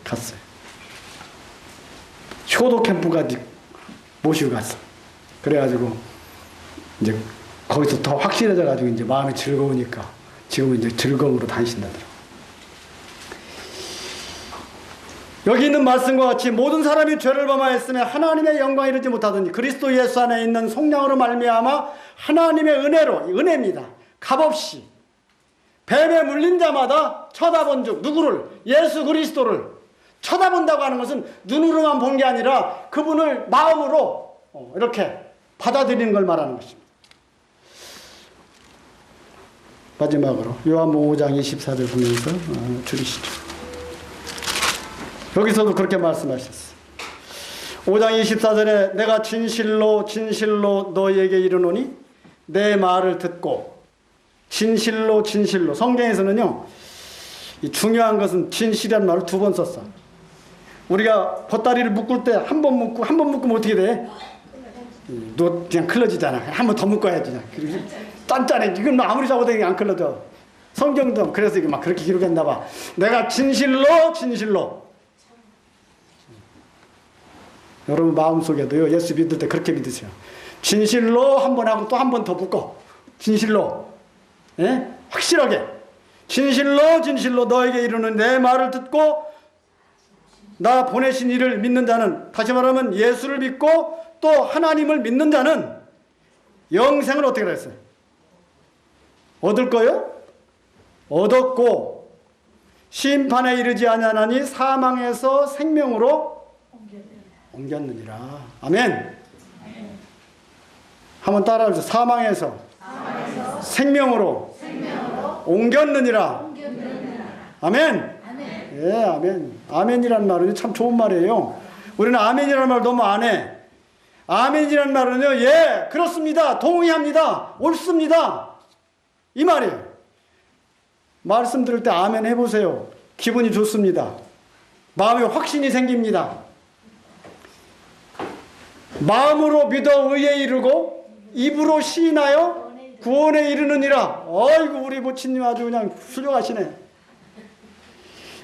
갔어요. 효도 캠프까지 모시고 갔어. 그래가지고 이제 거기서 더 확실해져가지고 이제 마음이 즐거우니까 지금은 이제 즐거움으로 다니신다더라고. 여기 있는 말씀과 같이 모든 사람이 죄를 범하였으며 하나님의 영광에 이르지 못하더니 그리스도 예수 안에 있는 속량으로 말미암아 하나님의 은혜로, 은혜입니다. 값없이 뱀에 물린 자마다 쳐다본 즉 누구를? 예수 그리스도를 쳐다본다고 하는 것은 눈으로만 본 게 아니라 그분을 마음으로 이렇게 받아들이는 걸 말하는 것입니다. 마지막으로 요한복음 5장 24절 보면서 줄이시죠. 여기서도 그렇게 말씀하셨어요. 5장 24절에 내가 진실로 진실로 너희에게 이르노니 내 말을 듣고 진실로 진실로. 성경에서는요 이 중요한 것은 진실이라는 말을 2번 썼어. 우리가 보따리를 묶을 때 한 번 묶으면 어떻게 돼? 너 그냥 클러지잖아. 한 번 더 묶어야지. 짠짠해. 이건 아무리 잡아도 안 클러져. 성경도 그래서 이게 막 그렇게 기록했나 봐. 내가 진실로 진실로. 여러분 마음속에도요 예수 믿을 때 그렇게 믿으세요. 진실로 한 번 하고 또 한 번 더 묶어. 진실로. 예? 확실하게. 진실로 진실로 너에게 이르는 내 말을 듣고 나 보내신 이를 믿는 자는, 다시 말하면 예수를 믿고 또 하나님을 믿는 자는 영생을 어떻게 그랬어요? 얻을 거요? 얻었고 심판에 이르지 아니하나니 사망에서 생명으로 옮겼느니라. 아멘. 한번 따라하세요. 사망에서 생명으로 옮겼느니라. 아멘. 예, 아멘. 아멘이라는 말은 참 좋은 말이에요. 우리는 아멘이라는 말 너무 안 해. 아멘이라는 말은요, 예, 그렇습니다. 동의합니다. 옳습니다. 이 말이에요. 말씀 들을 때 아멘 해보세요. 기분이 좋습니다. 마음에 확신이 생깁니다. 마음으로 믿어 의에 이르고 입으로 시인하여 구원에 이르느니라. 어이구 우리 모친님 아주 그냥 훌륭하시네.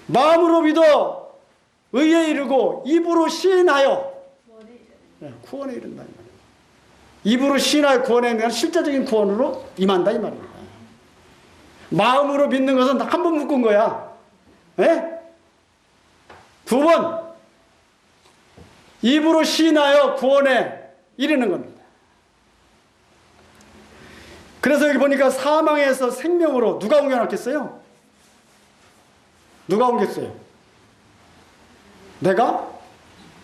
마음으로 믿어 의에 이르고 입으로 시인하여 구원에 이른다. 입으로 시인하여 구원에 이르면 실제적인 구원으로 임한다 이 말입니다. 마음으로 믿는 것은 한 번 묶은 거야. 예? 2번 입으로 시인하여 구원에 이르는 겁니다. 그래서 여기 보니까 사망에서 생명으로 누가 옮겨놨겠어요? 누가 옮겼어요? 내가?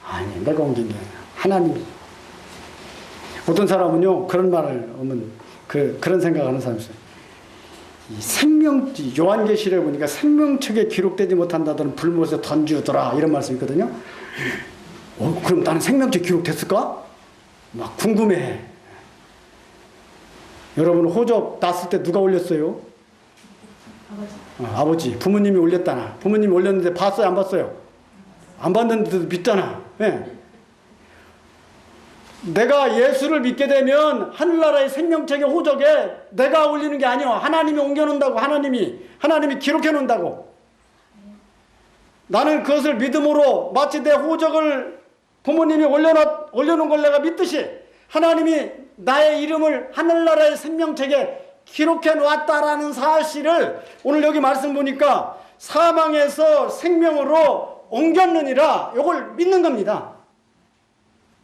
아니, 내가 옮긴 게 아니라 하나님이. 어떤 사람은요 그런 말을 하면 그런 생각하는 사람이 있어요. 이 요한계시록에 보니까 생명책에 기록되지 못한다던 불못에 던지우더라 이런 말씀이 있거든요. 그럼 나는 생명책 기록됐을까? 막 궁금해. 여러분 호적 났을 때 누가 올렸어요? 아버지. 부모님이 올렸다나. 부모님이 올렸는데 봤어요? 안 봤어요? 안 봤는데도 믿잖아. 네. 내가 예수를 믿게 되면 하늘나라의 생명책의 호적에 내가 올리는 게 아니야. 하나님이 옮겨놓는다고. 하나님이 기록해 놓는다고. 나는 그것을 믿음으로 마치 내 호적을 부모님이 올려놓은 걸 내가 믿듯이 하나님이 나의 이름을 하늘나라의 생명책에 기록해 놓았다라는 사실을 오늘 여기 말씀 보니까 사망에서 생명으로 옮겼느니라 이걸 믿는 겁니다.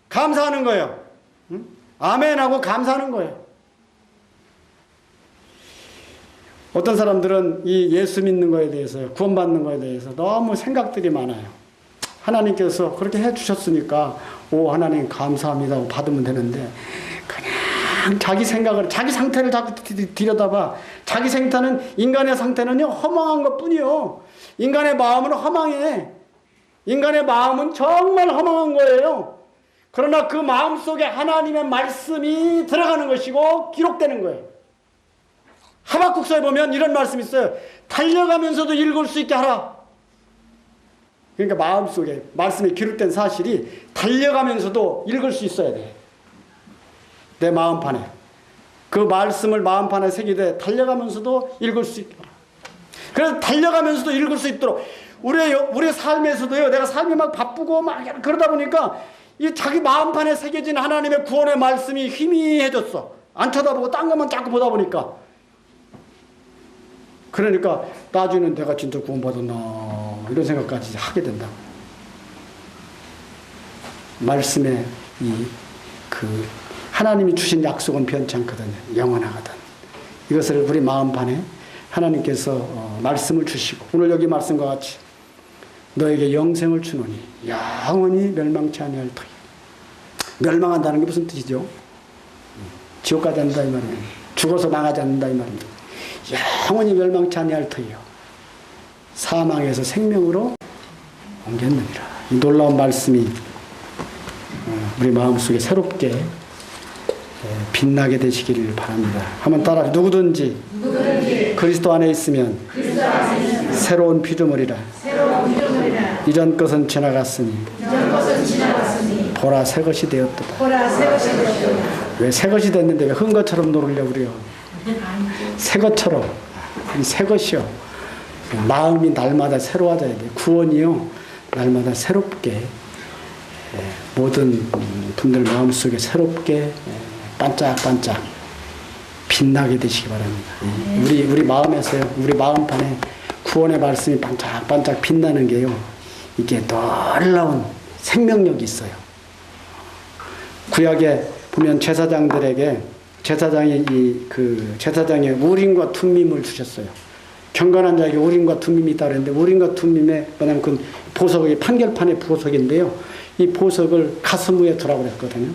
감사하는 거예요. 응? 아멘하고 감사하는 거예요. 어떤 사람들은 이 예수 믿는 거에 대해서 구원받는 거에 대해서 너무 생각들이 많아요. 하나님께서 그렇게 해주셨으니까 오 하나님 감사합니다 하고 받으면 되는데 그냥 자기 생각을 자기 상태를 자꾸 들여다봐. 자기 상태는 인간의 상태는요 허망한 것뿐이요. 인간의 마음은 허망해. 인간의 마음은 정말 허망한 거예요. 그러나 그 마음속에 하나님의 말씀이 들어가는 것이고 기록되는 거예요. 하박국서에 보면 이런 말씀이 있어요. 달려가면서도 읽을 수 있게 하라. 그러니까 마음속에 말씀이 기록된 사실이 달려가면서도 읽을 수 있어야 돼. 내 마음판에. 그 말씀을 마음판에 새기되 달려가면서도 읽을 수 있게 하라. 그래서 달려가면서도 읽을 수 있도록 우리의 삶에서도요. 내가 삶이 막 바쁘고 막 그러다 보니까 이 자기 마음판에 새겨진 하나님의 구원의 말씀이 희미해졌어. 안 쳐다보고 딴 것만 자꾸 보다 보니까. 그러니까 나중에는 내가 진짜 구원받았나 이런 생각까지 하게 된다. 말씀에 하나님이 주신 약속은 변치 않거든요. 영원하거든. 이것을 우리 마음판에 하나님께서 말씀을 주시고 오늘 여기 말씀과 같이 너에게 영생을 주노니 영원히 멸망치 아니할 터이요. 멸망한다는 게 무슨 뜻이죠? 지옥 가지 않는다 이 말이에요. 죽어서 망하지 않는다 이 말입니다. 영원히 멸망치 아니할 터이요. 사망에서 생명으로 옮겼느니라. 이 놀라운 말씀이 우리 마음속에 새롭게 빛나게 되시기를 바랍니다. 한번 따라 누구든지 그리스도 안에 있으면 새로운 피조물이라. 이전 것은 지나갔으니 보라 새 것이 되었도다. 왜 새 것이 됐는데 왜 흔 것처럼 놀으려고 그래요? 새 것처럼. 새 것이요. 마음이 날마다 새로워져야 돼요. 구원이요. 날마다 새롭게 모든 분들 마음속에 새롭게 반짝반짝 빛나게 되시기 바랍니다. 우리 마음에서요. 우리 마음판에 구원의 말씀이 반짝반짝 빛나는 게요. 이게 놀라운 생명력이 있어요. 구약에 보면 제사장들에게 제사장이 제사장의 우림과 툼밈을 주셨어요. 경건한 자에게 우림과 툼밈이 있다 그랬는데 우림과 툼밈에 뭐냐면 그 보석이 판결판의 보석인데요. 이 보석을 가슴 위에 두라고 그랬거든요.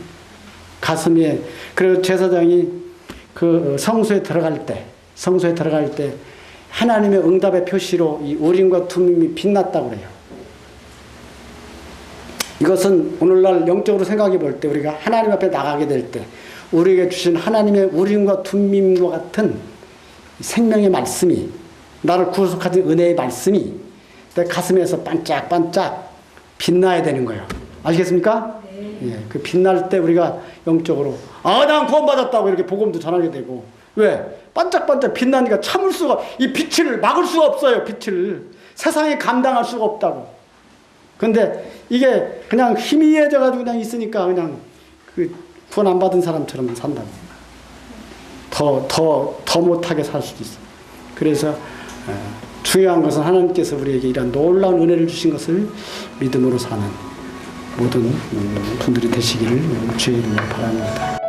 가슴 위에. 그리고 제사장이 그 성소에 들어갈 때 하나님의 응답의 표시로 이 우림과 툼밈이 빛났다고 그래요. 이것은 오늘날 영적으로 생각해 볼 때 우리가 하나님 앞에 나가게 될 때 우리에게 주신 하나님의 우림과 툼밈과 같은 생명의 말씀이 나를 구속하신 은혜의 말씀이 내 가슴에서 반짝반짝 빛나야 되는 거예요. 아시겠습니까? 네. 예, 그 빛날 때 우리가 영적으로 난 구원받았다고 이렇게 복음도 전하게 되고 왜? 반짝반짝 빛나니까 참을 수가 이 빛을 막을 수가 없어요. 빛을 세상에 감당할 수가 없다고. 근데 이게 그냥 희미해져가지고 그냥 있으니까 그냥 그 구원 안 받은 사람처럼 산다고. 더 못하게 살 수도 있어요. 그래서 중요한 것은 하나님께서 우리에게 이런 놀라운 은혜를 주신 것을 믿음으로 사는 모든 분들이 되시기를 주의 이름으로 바랍니다.